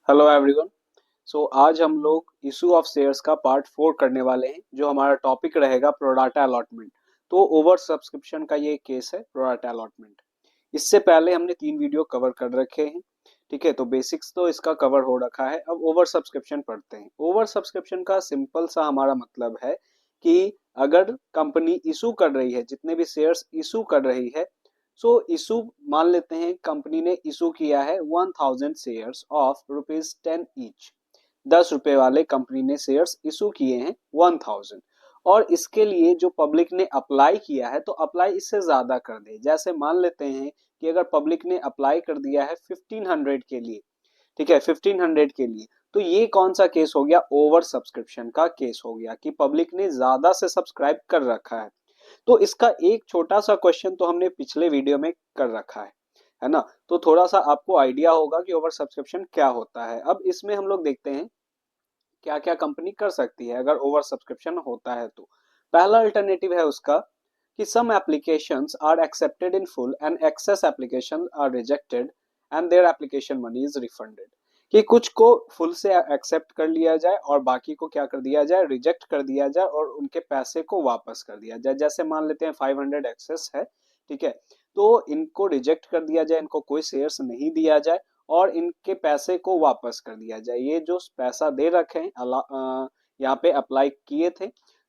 Hello everyone. आज हम लोग इशू ऑफ शेयर्स का पार्ट 4 करने वाले हैं, जो हमारा टॉपिक रहेगा प्रोराटा अलॉटमेंट। तो ओवर सब्सक्रिप्शन का ये केस है प्रोराटा अलॉटमेंट। इससे पहले हमने 3 वीडियो कवर कर रखे हैं। ठीक है, तो बेसिक्स तो इसका कवर हो रखा है। अब ओवर सब्सक्रिप्शन पढ़ते हैं। ओवर सब्सक्रिप्शन का सिंपल सा हमारा मतलब है कि अगर कंपनी इशू कर रही है, जितने भी शेयर्स इशू कर रही है, इशू मान लेते हैं कंपनी ने इशू किया है 1000 शेयर्स ऑफ ₹10 ईच। 10 रुपए वाले कंपनी ने शेयर्स इशू किए हैं 1000। और इसके लिए जो पब्लिक ने अप्लाई किया है, तो अप्लाई इससे ज्यादा कर दे। जैसे मान लेते हैं कि अगर पब्लिक ने अप्लाई कर दिया है 1500 के लिए, ठीक है, 1500 के लिए, तो ये कौन सा केस हो गया? ओवर सब्सक्रिप्शन का केस हो गया कि पब्लिक ने ज्यादा से सब्सक्राइब कर रखा है। तो इसका एक छोटा सा क्वेश्चन तो हमने पिछले वीडियो में कर रखा है ना। तो थोड़ा सा आपको आइडिया होगा कि ओवर सब्सक्रिप्शन क्या होता है। अब इसमें हम लोग देखते हैं क्या क्या कंपनी कर सकती है अगर ओवर सब्सक्रिप्शन होता है। तो पहला अल्टरनेटिव है उसका कि some applications are accepted in full and excess application are rejected and their application money is refunded. कि कुछ को फुल से एक्सेप्ट कर लिया जाए और बाकी को क्या कर दिया जाए? रिजेक्ट कर दिया जाए और उनके पैसे को वापस कर दिया जाए। जैसे मान लेते हैं 500 एक्सेस है, ठीक है, तो इनको रिजेक्ट कर दिया जाए, इनको कोई शेयर्स नहीं दिया जाए और इनके पैसे को वापस कर दिया जाए। ये जो पैसा दे रखे हैं यहाँ पे अप्लाई किए थे,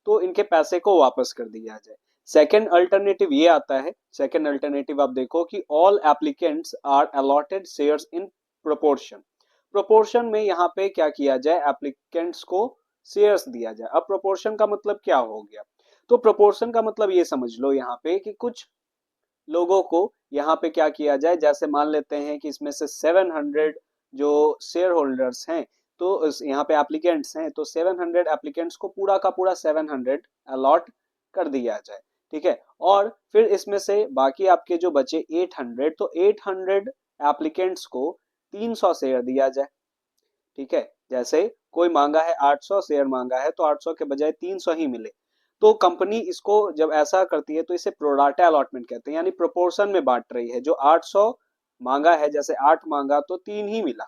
तो इनके पैसे को वापस कर दिया जाए। सेकेंड अल्टरनेटिव ये आता है, सेकेंड अल्टरनेटिव आप देखो कि all applicants are allotted shares in proportion. Proportion में यहाँ पे क्या किया जाए? एप्लीकेंट्स को शेयर्स दिया जाए। अब प्रोपोर्शन का मतलब क्या हो गया? तो प्रोपोर्शन का मतलब ये समझ लो यहाँ पे कि कुछ लोगों को यहाँ पे क्या किया जाए। जैसे मान लेते हैं कि इसमें से 700 जो शेयर होल्डर्स हैं, तो यहाँ पे एप्लीकेंट्स हैं, तो 700 एप्लीकेंट्स को पूरा का पूरा 700 अलॉट कर दिया जाए। ठीक है, और फिर इसमें से बाकी आपके जो बचे 800, तो 800 एप्लीकेंट्स को 300 शेयर दिया जाए। ठीक है, जैसे कोई मांगा है 800 शेयर मांगा है, तो 800 के बजाय 300 ही मिले। तो कंपनी इसको जब ऐसा करती है तो इसे प्रोराटा अलॉटमेंट कहते हैं, यानी प्रोपोर्शन में बांट रही है। जो 800 मांगा है, जैसे 8 मांगा तो 3 ही मिला,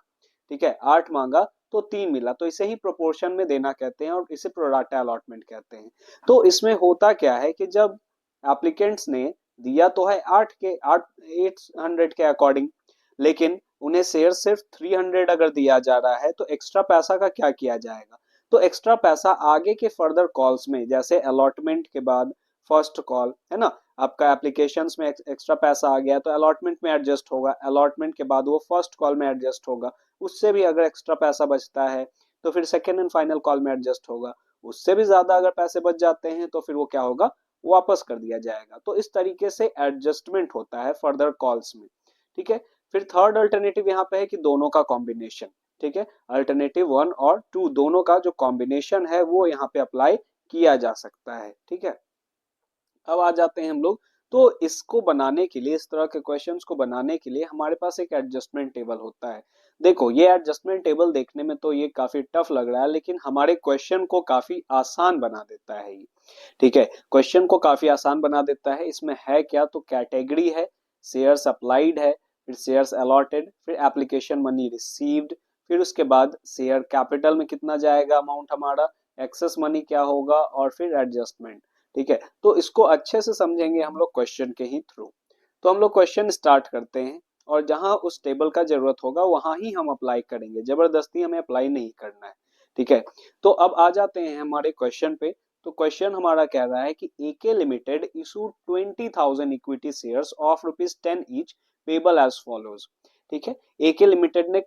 ठीक है, 8 मांगा तो 3 मिला, तो इसे ही प्रोपोर्शन में देना कहते हैं और इसे प्रोराटा अलॉटमेंट कहते हैं। तो इसमें होता क्या है कि जब एप्लीकेंट्स ने दिया तो है 800 के अकॉर्डिंग, लेकिन उन्हें शेयर सिर्फ 300 अगर दिया जा रहा है, तो एक्स्ट्रा पैसा का क्या किया जाएगा? तो एक्स्ट्रा पैसा आगे के फर्दर कॉल्स में, जैसे अलॉटमेंट के बाद फर्स्ट कॉल है ना, आपका एप्लीकेशंस में एक्स्ट्रा पैसा आ गया तो अलॉटमेंट में एडजस्ट होगा, अलॉटमेंट के बाद वो फर्स्ट कॉल में एडजस्ट होगा। उससे भी अगर एक्स्ट्रा पैसा बचता है तो फिर सेकेंड एंड फाइनल कॉल में एडजस्ट होगा। उससे भी ज्यादा अगर पैसे बच जाते हैं तो फिर वो क्या होगा? वापस कर दिया जाएगा। तो इस तरीके से एडजस्टमेंट होता है फर्दर कॉल्स में। ठीक है, फिर थर्ड अल्टरनेटिव यहाँ पे है कि दोनों का कॉम्बिनेशन। ठीक है, अल्टरनेटिव 1 और 2 दोनों का जो कॉम्बिनेशन है वो यहाँ पे अप्लाई किया जा सकता है। ठीक है, अब आ जाते हैं हम लोग। तो इसको बनाने के लिए, इस तरह के क्वेश्चंस को बनाने के लिए हमारे पास एक एडजस्टमेंट टेबल होता है। देखो, ये एडजस्टमेंट टेबल देखने में तो ये काफी टफ लग रहा है, लेकिन हमारे क्वेश्चन को काफी आसान बना देता है ये। ठीक है, क्वेश्चन को काफी आसान बना देता है। इसमें है क्या? तो कैटेगरी है, शेयर्स अप्लाइड है, फिर शेयर्स अलॉटेड, फिर एप्लीकेशन मनी रिसीव्ड, फिर उसके बाद शेयर कैपिटल में कितना जाएगा अमाउंट हमारा, एक्सेस मनी क्या होगा, और फिर एडजस्टमेंट। ठीक है, तो इसको अच्छे से समझेंगे हम लोग क्वेश्चन के ही थ्रू। तो हम लोग क्वेश्चन स्टार्ट करते हैं और जहां उस टेबल का जरूरत होगा वहां ही हम अप्लाई करेंगे, जबरदस्ती हमें अप्लाई नहीं करना है। ठीक है, तो अब आ जाते हैं हमारे क्वेश्चन पे। तो क्वेश्चन हमारा कह रहा है कि A K limited issue 20,000 equity shares of ₹10 each payable as follows. ठीक है, एके लिमिटेड ने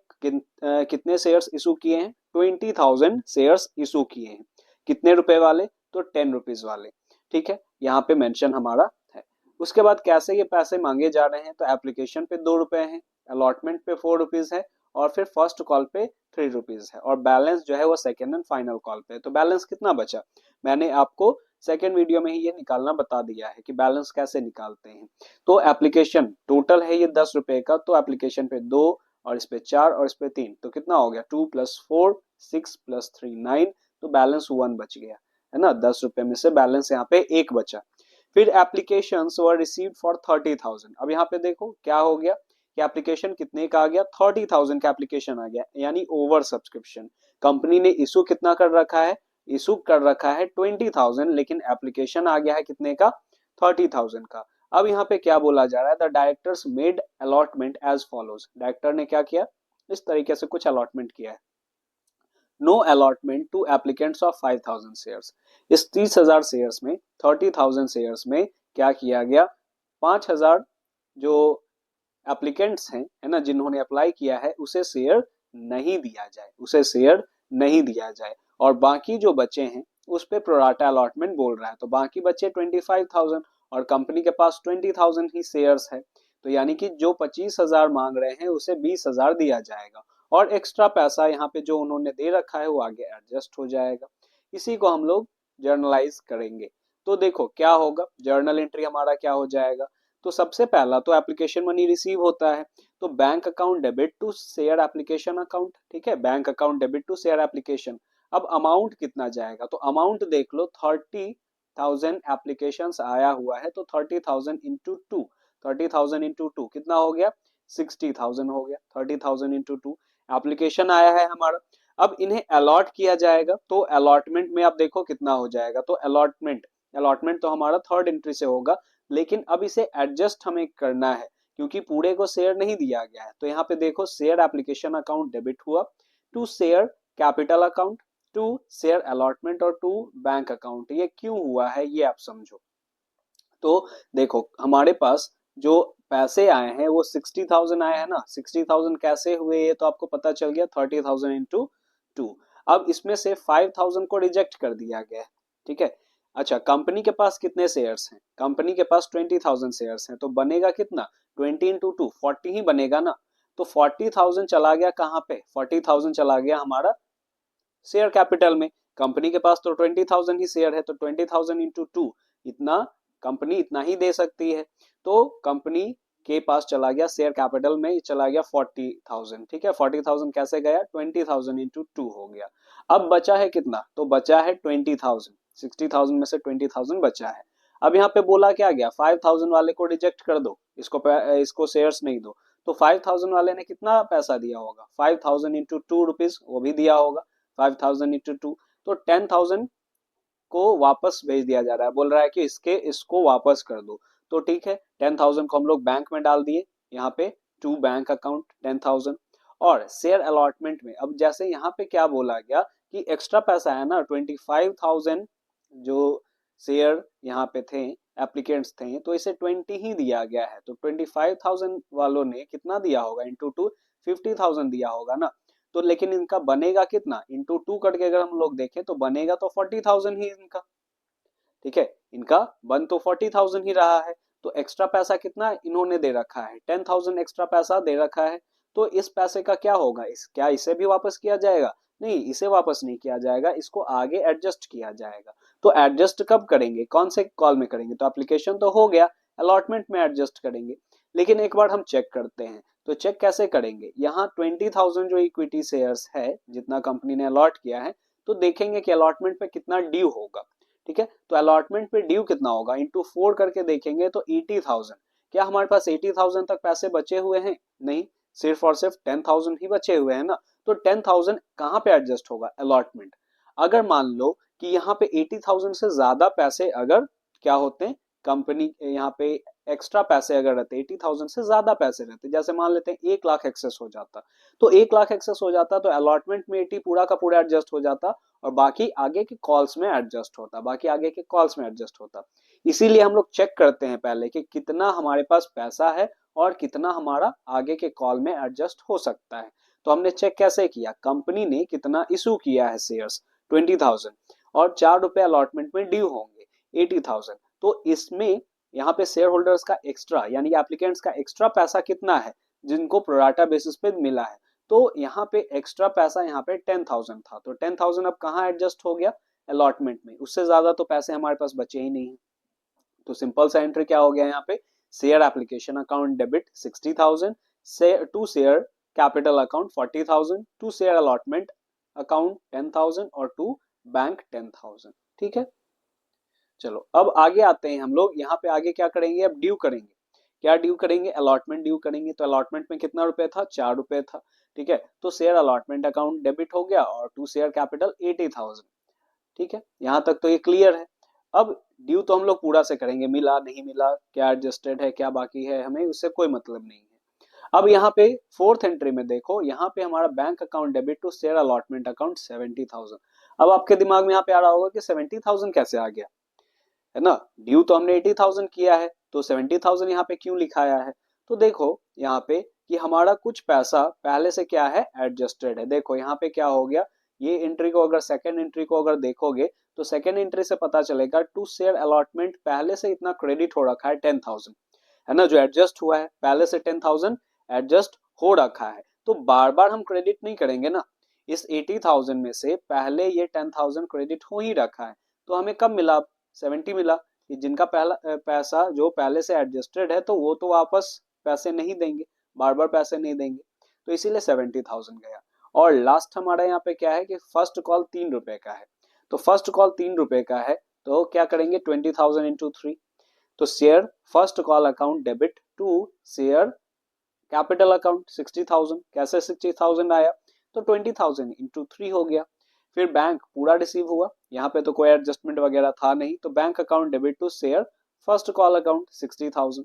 कितने शेयर्स इशू किए हैं? 20,000 शेयर्स इशू किए हैं। कितने रुपए वाले? तो 10 रुपीज वाले। ठीक है, यहाँ पे मेंशन हमारा है। उसके बाद कैसे ये पैसे मांगे जा रहे हैं? तो एप्लीकेशन पे 2 रुपए है, अलॉटमेंट पे 4 रुपीज है, और फिर फर्स्ट कॉल पे 3 रुपीज है, और बैलेंस जो है वो सेकेंड एंड फाइनल कॉल पे है। तो बैलेंस कितना बचा? मैंने आपको सेकेंड वीडियो में ही ये निकालना बता दिया है कि बैलेंस कैसे निकालते हैं। तो एप्लीकेशन टोटल है ये 10 रुपए का, तो एप्लीकेशन पे 2, और इस पे 4, और इस पे 3, तो कितना हो गया? 2+4 6+3 9, तो बैलेंस 1 बच गया, है ना। 10 रुपए में से बैलेंस यहाँ पे 1 बचा। फिर एप्लीकेशन वर रिसीव्ड फॉर 30,000। अब यहाँ पे देखो क्या हो गया, कि एप्लीकेशन कितने का आ गया, 30,000 का एप्लीकेशन आ गया, यानी ओवर सब्सक्रिप्शन। कंपनी ने इशू कितना कर रखा है, इशू कर रखा है 20,000, लेकिन एप्लीकेशन आ गया है कितने का, 30,000 का। अब यहाँ पे क्या बोला जा रहा है, the directors made allotment as follows. Director ने क्या किया, इस तरीके से कुछ अलॉटमेंट किया है। No allotment to applicants of 5,000 shares. इस 30,000 शेयर्स में, 30,000 शेयर्स में क्या किया गया, 5,000 जो एप्लीकेंट्स हैं, है ना, जिन्होंने अप्लाई किया है, उसे शेयर नहीं दिया जाए, उसे शेयर नहीं दिया जाए। और बाकी जो बचे हैं उस पे प्रोराटा अलॉटमेंट बोल रहा है। तो बाकी बचे 25,000 और कंपनी के पास 20,000 ही शेयर्स है। तो यानी कि जो 25,000 मांग रहे हैं उसे 20,000 दिया जाएगा, और एक्स्ट्रा पैसा यहाँ पे जो उन्होंने दे रखा है वो आगे एडजस्ट हो जाएगा। इसी को हम लोग जर्नलाइज करेंगे। तो देखो क्या होगा, जर्नल एंट्री हमारा क्या हो जाएगा। तो सबसे पहला तो एप्लीकेशन मनी रिसीव होता है, तो bank account debit to share application account, ठीक है, bank account debit to share application. अब अमाउंट कितना जाएगा, तो अमाउंट देख लो, 30,000 एप्लीकेशन आया हुआ है, तो 30,000 इंटू टू, 30,000 इंटू टू कितना हो गया, 60,000 हो गया। 30,000 इंटू टू एप्लीकेशन आया है हमारा। अब इन्हें अलॉट किया जाएगा, तो अलॉटमेंट में आप देखो कितना हो जाएगा। तो अलॉटमेंट, अलॉटमेंट तो हमारा थर्ड एंट्री से होगा, लेकिन अब इसे एडजस्ट हमें करना है क्योंकि पूरे को शेयर नहीं दिया गया है। तो यहाँ पे देखो, शेयर एप्लीकेशन अकाउंट डेबिट हुआ to share capital account, to share allotment और टू बैंक अकाउंट। ये क्यों हुआ है ये आप समझो। तो देखो हमारे पास जो पैसे आए हैं वो 60,000 आए हैं ना, 60,000 कैसे हुए ये तो आपको पता चल गया, 30,000 इंटू टू। अब इसमें से 5,000 को रिजेक्ट कर दिया गया है, ठीक है। अच्छा, कंपनी के पास कितने शेयर्स हैं, कंपनी के पास 20,000 शेयर्स हैं, तो बनेगा कितना, 20 इंटू टू 40 ही बनेगा ना। तो 40,000 चला गया कहाँ पे, 40,000 चला गया हमारा शेयर कैपिटल में। कंपनी के पास तो 20,000 ही शेयर है, तो 20,000 इंटू टू, इतना कंपनी इतना ही दे सकती है। तो कंपनी के पास चला गया शेयर कैपिटल में, चला गया 40,000, ठीक है। 40,000 कैसे गया, 20,000 इंटू टू हो गया। अब बचा है कितना, तो बचा है 20,000, 60,000 में से 20,000 बचा है। अब यहाँ पे बोला क्या गया, 5,000 वाले को रिजेक्ट कर दो, इसको शेयर्स नहीं दो। तो 5,000 वाले ने कितना पैसा दिया होगा, 5,000 इंटू टू रुपीज वो भी दिया होगा, 5,000 इंटू टू, तो 10,000 को वापस भेज दिया जा रहा है, बोल रहा है कि इसको वापस कर दो। तो ठीक है, 10,000 को हम लोग बैंक में डाल दिए, यहाँ पे टू बैंक अकाउंट 10,000। और शेयर अलॉटमेंट में अब जैसे यहाँ पे क्या बोला गया कि एक्स्ट्रा पैसा है ना, 25,000 जो शेयर यहाँ पे थे, एप्लीकेंट्स थे, तो इसे 20 ही दिया गया है। तो 25,000 वालों ने कितना दिया होगा, इंटू टू 50,000 दिया होगा ना। तो लेकिन इनका बनेगा कितना, इंटू टू करके अगर हम लोग देखें तो बनेगा तो 40,000 ही इनका, ठीक है। इनका बन तो 40,000 ही रहा है। तो एक्स्ट्रा पैसा कितना इन्होंने दे रखा है, 10,000 एक्स्ट्रा पैसा दे रखा है। तो इस पैसे का क्या होगा, क्या इसे भी वापस किया जाएगा, नहीं, इसे वापस नहीं किया जाएगा, इसको आगे एडजस्ट किया जाएगा। तो एडजस्ट कब करेंगे, कौन से कॉल में करेंगे, तो एप्लीकेशन तो हो गया, अलॉटमेंट में एडजस्ट करेंगे। लेकिन एक बार हम चेक करते हैं, तो चेक कैसे करेंगे, यहाँ 20,000 जो इक्विटी शेयर्स है जितना कंपनी ने अलॉट किया है, तो देखेंगे कि अलॉटमेंट पे कितना ड्यू होगा, ठीक है। तो अलॉटमेंट पे ड्यू कितना होगा, इंटू 4 करके देखेंगे तो 80,000। क्या हमारे पास 80,000 तक पैसे बचे हुए हैं, नहीं, सिर्फ और सिर्फ 10,000 ही बचे हुए हैं ना। तो 10,000 कहाँ पे एडजस्ट होगा, अलॉटमेंट। अगर मान लो कि यहाँ पे 80,000 से ज्यादा पैसे अगर क्या होते हैं, कंपनी यहाँ पे एक्स्ट्रा पैसे अगर रहते, 80,000 से ज्यादा पैसे रहते, जैसे मान लेते हैं 1 लाख एक्सेस हो जाता, तो 1 लाख एक्सेस हो जाता तो अलॉटमेंट में 80 पूरा का पूरा एडजस्ट हो जाता, और बाकी आगे के कॉल्स में एडजस्ट होता, बाकी आगे के कॉल्स में एडजस्ट होता। इसीलिए हम लोग चेक करते हैं पहले कि कितना हमारे पास पैसा है और कितना हमारा आगे के कॉल में एडजस्ट हो सकता है। तो हमने चेक कैसे किया, कंपनी ने कितना इशू किया है शेयर्स, 20,000, और 4 रुपए अलॉटमेंट में ड्यू होंगे 80,000। तो इसमें यहाँ पे शेयर होल्डर्स का एक्स्ट्रा यानी एप्लीकेंट्स का एक्स्ट्रा पैसा कितना है, जिनको प्रोराटा बेसिस पे मिला है। तो यहाँ पे एक्स्ट्रा पैसा यहाँ पे 10,000 था, तो 10,000 अब कहाँ एडजस्ट हो गया, अलॉटमेंट में। उससे ज्यादा तो पैसे हमारे पास बचे ही नहीं। तो सिंपल सा एंट्री क्या हो गया यहाँ पे, share application account debit 60,000, to share capital account 40,000, to share allotment account 10,000 और टू बैंक 10,000, ठीक है। चलो अब आगे आते हैं हम लोग, यहाँ पे आगे क्या करेंगे, अब ड्यू करेंगे क्या ड्यू करेंगे, अलॉटमेंट ड्यू करेंगे। तो अलॉटमेंट में कितना रुपए था, 4 रुपए था, ठीक है। तो शेयर अलॉटमेंट अकाउंट डेबिट हो गया और टू शेयर कैपिटल 80,000, ठीक है। यहाँ तक तो ये क्लियर है। अब ड्यू तो हम लोग पूरा से करेंगे, मिला नहीं मिला, क्या एडजस्टेड है, क्या बाकी है, हमें उससे कोई मतलब नहीं है। अब यहाँ पे फोर्थ एंट्री में देखो, यहाँ पे हमारा bank account debit to share allotment account 70,000। अब आपके दिमाग में यहाँ पे आ रहा होगा कि 70,000 कैसे आ गया, है ना। ड्यू तो हमने 80,000 किया है, तो 70,000 यहाँ पे क्यों लिखाया है। तो देखो यहाँ पे कि हमारा कुछ पैसा पहले से क्या है, एडजस्टेड है। देखो यहाँ पे क्या हो गया, ये एंट्री को अगर सेकेंड एंट्री को अगर देखोगे तो सेकेंड एंट्री से पता चलेगा टू शेयर अलॉटमेंट पहले से इतना क्रेडिट हो रखा है 10,000, है ना, जो एडजस्ट हुआ है पहले से 10,000 एडजस्ट हो रखा है। तो बार बार हम क्रेडिट नहीं करेंगे ना, इस 80,000 में से पहले ये 10,000 क्रेडिट हो ही रखा है। तो हमें कब मिला, 70 मिला। कि जिनका पहला पैसा जो पहले से एडजस्टेड है तो वो तो वापस पैसे नहीं देंगे, बार बार पैसे नहीं देंगे, तो इसीलिए 70,000 गया। और लास्ट हमारा यहाँ पे क्या है कि फर्स्ट कॉल 3 रुपए का है, तो फर्स्ट कॉल 3 रुपए का है, तो क्या करेंगे 20,000 इंटू 3। तो share first call account debit to share capital account 60,000। कैसे 60,000 आया, तो 20,000 इंटू 3 हो गया। फिर बैंक पूरा रिसीव हुआ, यहाँ पे तो कोई एडजस्टमेंट वगैरह था नहीं, तो bank account debit to share first call account 60,000।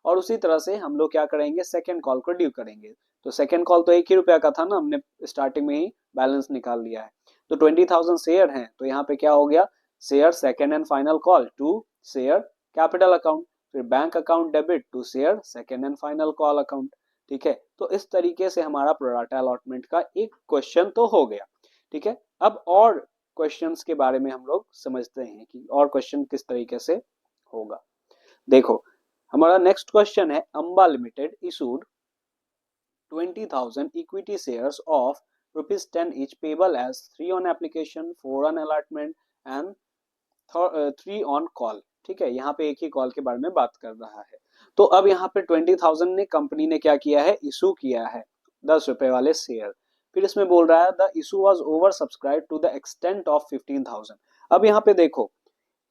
और उसी तरह से हम लोग क्या करेंगे, सेकेंड कॉल को ड्यू करेंगे। तो सेकेंड कॉल तो 1 ही रुपया का था ना, हमने स्टार्टिंग में ही बैलेंस निकाल लिया है। तो 20,000 शेयर हैं, तो यहाँ पे क्या हो गया, share second and final call to share capital account, फिर bank account debit to share second and final call account, ठीक है। तो इस तरीके से हमारा प्रोराटा अलॉटमेंट का एक क्वेश्चन तो हो गया, ठीक है। अब और क्वेश्चंस के बारे में हम लोग समझते हैं कि और क्वेश्चन किस तरीके से होगा। देखो हमारा नेक्स्ट क्वेश्चन है, Amba limited issued 20,000 equity shares of ₹10 each payable as 3 on application, 4 on allotment and 3 on call, ठीक है। यहाँ पे एक ही कॉल के बारे में बात कर रहा है। तो अब यहाँ पे 20,000 ने कंपनी ने क्या किया है, इशू किया है 10 रुपए वाले शेयर। फिर इसमें बोल रहा है the issue was over subscribe to the extent of 15,000। अब यहाँ पे देखो,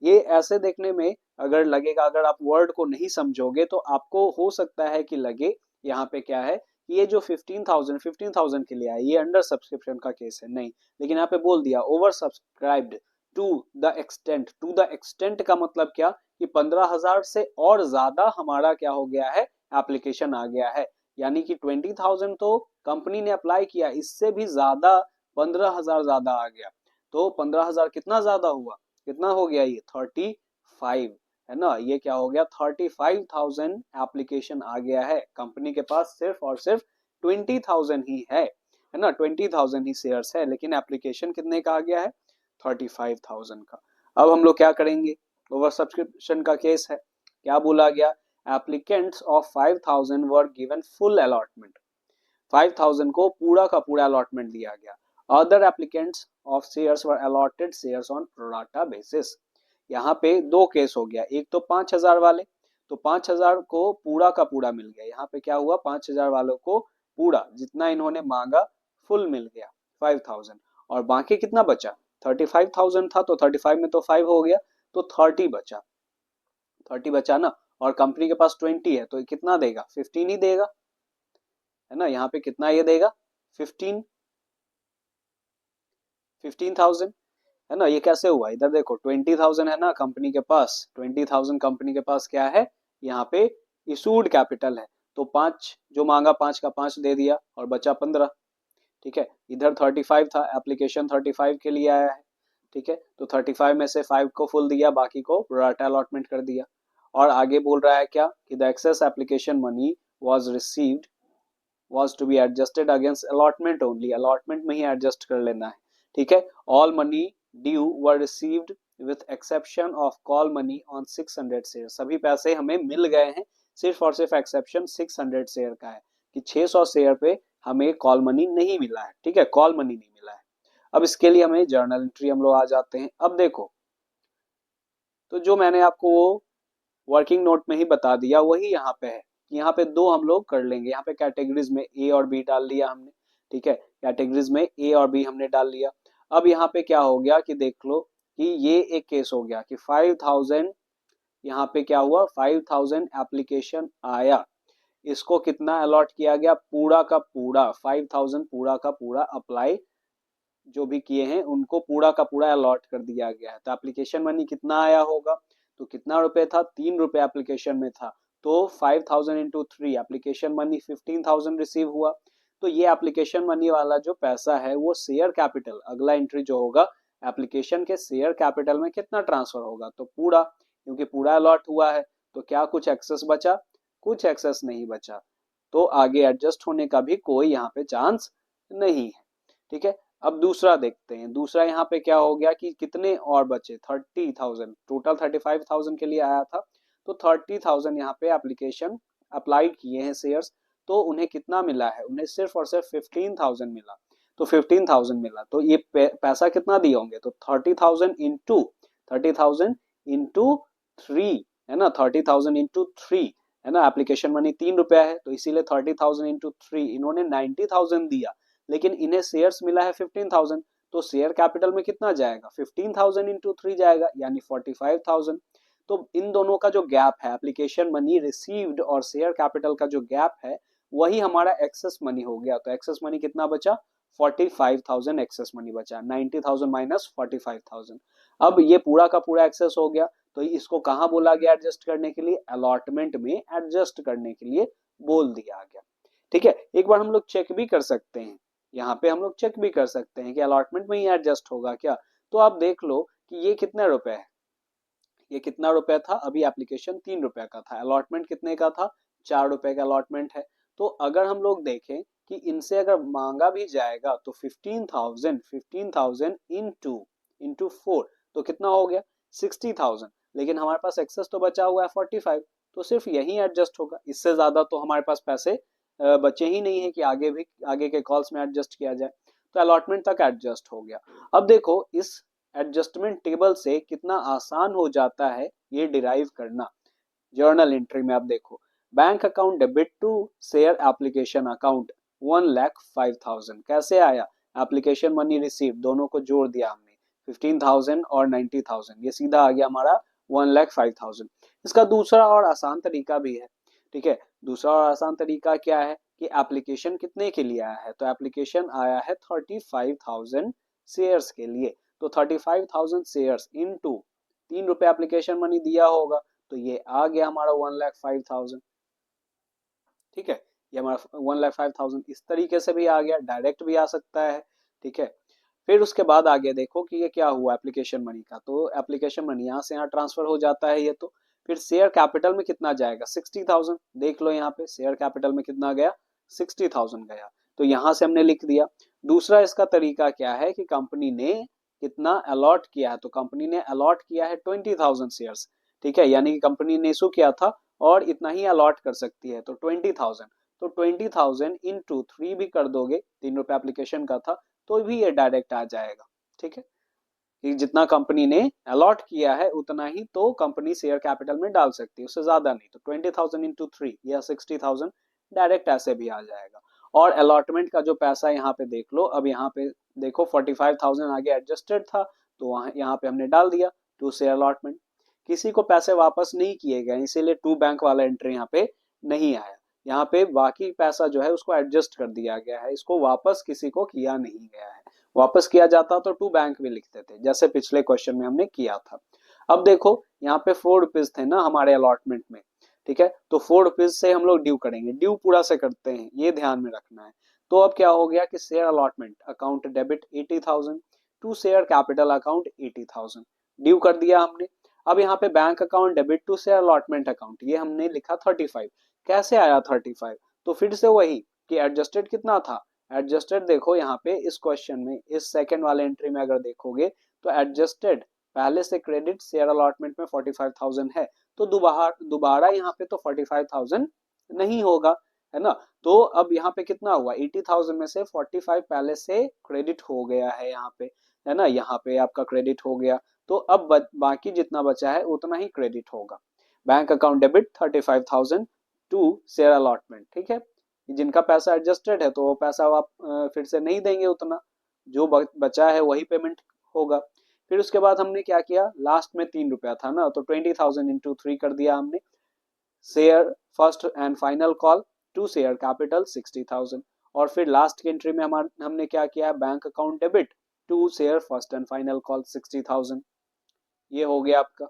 ये ऐसे देखने में अगर लगेगा, अगर आप वर्ड को नहीं समझोगे तो आपको हो सकता है कि लगे यहाँ पे क्या है, ये जो 15,000 के लिए है ये अंडर सब्सक्रिप्शन का केस है, नहीं। लेकिन यहाँ पे बोल दिया over subscribed to the extent. To the extent का मतलब क्या, कि 15,000 से और ज्यादा हमारा क्या हो गया है, एप्लीकेशन आ गया है। यानी कि 20,000 तो कंपनी ने अप्लाई किया, इससे भी ज्यादा 15,000 ज्यादा आ गया। तो 15,000 कितना ज्यादा हुआ, कितना हो गया, ये 35, है ना। ये क्या हो गया, 35,000 एप्लीकेशन आ गया है। कंपनी के पास सिर्फ और सिर्फ 20,000 ही है ना, 20,000 ही शेयर्स है, लेकिन एप्लीकेशन कितने का आ गया है, 35,000 का। अब हम लोग क्या करेंगे, ओवर सब्सक्रिप्शन का केस है। क्या बोला गया, applicants of 5,000 were given full allotment, 5,000 को पूरा का पूरा अलॉटमेंट दिया गया। Other applicants of shares were allotted shares on pro rata basis. यहाँ पे दो केस हो गया, एक तो 5,000 वाले, तो 5,000 को पूरा का पूरा मिल गया। यहाँ पे क्या हुआ, 5,000 वालों को पूरा जितना इन्होंने मांगा फुल मिल गया 5,000, और बाकी कितना बचा, 35,000 था, तो 35 में तो 5 हो गया, तो 30 बचा, 30 बचा ना। और कंपनी के पास 20 है, तो कितना देगा, 15 ही देगा, है ना। यहाँ पे कितना ये देगा, 15,000, है ना। ये कैसे हुआ, इधर देखो 20,000 है ना कंपनी के पास, 20,000 कंपनी के पास क्या है, यहाँ पे इशूड कैपिटल है। तो 5 जो मांगा, 5 का 5 दे दिया और बचा 15, ठीक है। इधर 35 था, एप्लीकेशन 35 के लिए आया है, ठीक है। तो 35 में से 5 को फुल दिया, बाकी को प्रोराटा अलॉटमेंट कर दिया। और आगे बोल रहा है क्या, कि the excess application money was received was to be adjusted against allotment only, allotment में ही एडजस्ट कर लेना है, ठीक है। all money due were received with exception of call money on 600 share. सभी पैसे हमें मिल गए हैं, सिर्फ और सिर्फ एक्सेप्शन 600 शेयर का है, कि 600 शेयर पे हमें कॉल मनी नहीं मिला है, ठीक है, कॉल मनी नहीं मिला है। अब इसके लिए हमें जर्नल एंट्री हम लोग आ जाते हैं। अब देखो, तो जो मैंने आपको वो वर्किंग नोट में ही बता दिया वही यहाँ पे है। यहाँ पे दो हम लोग कर लेंगे, यहाँ पे कैटेगरीज में ए और बी डाल लिया हमने, ठीक है। कैटेगरीज में ए और बी हमने डाल लिया। अब यहाँ पे क्या हो गया कि देख लो कि ये एक केस हो गया कि 5,000 यहाँ पे क्या हुआ, 5000 एप्लीकेशन आया, इसको कितना अलॉट किया गया, पूरा का पूरा 5000 पूरा का पूरा अप्लाई जो भी किए हैं उनको पूरा का पूरा अलॉट कर दिया गया है। तो एप्लीकेशन मनी कितना आया होगा, तो कितना रुपए था, 3 रुपए एप्लीकेशन में था, तो 5000 इंटू 3 एप्लीकेशन मनी 15,000 रिसीव हुआ। तो ये एप्लीकेशन मनी वाला जो पैसा है वो शेयर कैपिटल, अगला एंट्री जो होगा एप्लीकेशन के शेयर कैपिटल में कितना ट्रांसफर होगा, तो पूरा, क्योंकि पूरा अलॉट हुआ है। तो क्या कुछ एक्सेस बचा, कुछ एक्सेस नहीं बचा, तो आगे एडजस्ट होने का भी कोई यहाँ पे चांस नहीं है। ठीक है, अब दूसरा देखते हैं, दूसरा यहाँ पे क्या हो गया कि कितने और बचे, 30,000, टोटल 35,000 के लिए आया था, तो 30,000 यहाँ पे एप्लीकेशन अप्लाई किए हैं शेयर्स, तो उन्हें कितना मिला है, उन्हें सिर्फ और सिर्फ 15,000 मिला। तो 15,000 मिला, तो ये पैसा कितना दिए होंगे, तो 30,000 इंटू 3, है ना, 30,000 इंटू 3, है ना, एप्लीकेशन मनी 3 रुपया है, तो इसीलिए 30,000 इंटू 3 इन्होंने 90,000 दिया, लेकिन इन्हें शेयर्स मिला है 15,000, तो शेयर कैपिटल में कितना जाएगा, 15,000 इंटू 3 जाएगा, यानी 45,000। तो इन दोनों का जो गैप है, एप्लीकेशन मनी रिसीव्ड और शेयर कैपिटल का जो गैप है, वही हमारा एक्सेस मनी हो गया। तो एक्सेस मनी कितना बचा, 45,000 एक्सेस मनी बचा, 90,000 माइनस 45,000। अब ये पूरा का पूरा एक्सेस हो गया, तो इसको कहाँ बोला गया एडजस्ट करने के लिए, अलॉटमेंट में एडजस्ट करने के लिए बोल दिया गया। ठीक है, एक बार हम लोग चेक भी कर सकते हैं, यहाँ पे हम लोग चेक भी कर सकते हैं कि अलॉटमेंट में ही एडजस्ट होगा क्या। तो आप देख लो कि ये कितने रुपए है, ये कितना रुपए था, अभी एप्लीकेशन 3 रुपए का था, अलॉटमेंट कितने का था, 4 रुपए का अलॉटमेंट है। तो अगर हम लोग देखें कि इनसे अगर मांगा भी जाएगा तो 15,000 इंटू इंटू 4, तो कितना हो गया, 60,000, लेकिन हमारे पास एक्सेस तो बचा हुआ है 45, तो सिर्फ यही एडजस्ट होगा, इससे ज्यादा तो हमारे पास पैसे बचे ही नहीं है कि आगे भी आगे के कॉल्स में एडजस्ट किया जाए। तो अलॉटमेंट तक एडजस्ट हो गया। अब देखो इस एडजस्टमेंट टेबल से कितना आसान हो जाता है ये डिराइव करना। जर्नल एंट्री में आप देखो, bank account debit to share application account 1,05,000 कैसे आया, एप्लीकेशन मनी रिसीव दोनों को जोड़ दिया हमने, 15,000 और 90,000, ये सीधा आ गया हमारा 1,05,000। इसका दूसरा और आसान तरीका भी है। ठीक है, दूसरा और आसान तरीका क्या है कि एप्लीकेशन कितने के लिए आया है, तो एप्लीकेशन आया है 35,000 शेयर्स के लिए। तो 35,000 शेयर्स इनटू 3 रुपए एप्लीकेशन मनी दिया होगा, तो ये आ गया हमारा 1,05,000। ठीक है, ये हमारा 1,05,000 इस तरीके से भी आ गया, डायरेक्ट भी आ सकता है। ठीक है, फिर उसके बाद आगे देखो कि ये क्या हुआ एप्लीकेशन मनी का, तो एप्लीकेशन मनी यहाँ से यहाँ ट्रांसफर हो जाता है ये, तो फिर शेयर कैपिटल में कितना जाएगा, 60,000, देख लो यहाँ पे शेयर कैपिटल में कितना गया, 60,000 गया, तो यहाँ से हमने लिख दिया। दूसरा इसका तरीका क्या है कि कंपनी ने कितना अलॉट किया है, तो कंपनी ने अलॉट किया है 20,000 शेयर्स। ठीक है, यानी कि कंपनी ने इशू किया था और इतना ही अलॉट कर सकती है, तो 20,000, तो 20,000 इंटू 3 भी कर दोगे, 3 रुपए एप्लीकेशन का था, तो भी ये डायरेक्ट आ जाएगा। ठीक है, कि जितना कंपनी ने अलॉट किया है उतना ही तो कंपनी शेयर कैपिटल में डाल सकती है, उससे ज्यादा नहीं। तो 20,000 इंटू 3 या 60,000 डायरेक्ट ऐसे भी आ जाएगा। और अलॉटमेंट का जो पैसा यहाँ पे देख लो, अब यहाँ पे देखो 45,000 आगे एडजस्टेड था, तो वहां यहाँ पे हमने डाल दिया टू शेयर अलॉटमेंट। किसी को पैसे वापस नहीं किए गए, इसीलिए टू बैंक वाला एंट्री यहाँ पे नहीं आया। यहाँ पे बाकी पैसा जो है उसको एडजस्ट कर दिया गया है, इसको वापस किसी को किया नहीं गया है। वापस किया जाता तो टू बैंक भी लिखते थे, जैसे पिछले क्वेश्चन में हमने किया था। अब देखो यहाँ पे 4 रुपीज थे ना हमारे अलॉटमेंट में। ठीक है, तो 4 रुपीज से हम लोग ड्यू करेंगे, ड्यू पूरा से करते हैं, ये ध्यान में रखना है। तो अब क्या हो गया कि share allotment account debit 80,000 to share capital account 80,000, due कर दिया हमने। अब यहाँ पे bank account debit to share allotment account, ये हमने लिखा 35, कैसे आया 35, तो फिर से वही कि एडजस्टेड कितना था, एडजस्टेड देखो यहाँ पे इस क्वेश्चन में इस सेकंड वाले एंट्री में अगर देखोगे तो एडजस्टेड पहले से क्रेडिट शेयर अलॉटमेंट में 45,000 है, तो दोबारा दोबारा यहाँ पे तो 45,000 नहीं होगा, है ना। तो अब यहाँ पे कितना हुआ, 80,000 में से 45 पहले से क्रेडिट हो गया है यहाँ पे, है ना, यहाँ पे आपका क्रेडिट हो गया। तो अब बाकी जितना बचा है उतना ही क्रेडिट होगा। Bank account debit 35,000 to share allotment. ठीक है, जिनका पैसा एडजस्टेड है तो वो पैसा आप फिर से नहीं देंगे, उतना जो बचा है वही पेमेंट होगा। फिर उसके बाद हमने क्या किया, लास्ट में 3 रुपया था ना, तो 20,000 इंटू 3 कर दिया हमने। Share first and final call to share capital 60,000, और फिर लास्ट की एंट्री में हमने क्या किया, bank account debit to share first and final call 60,000। ये हो गया आपका।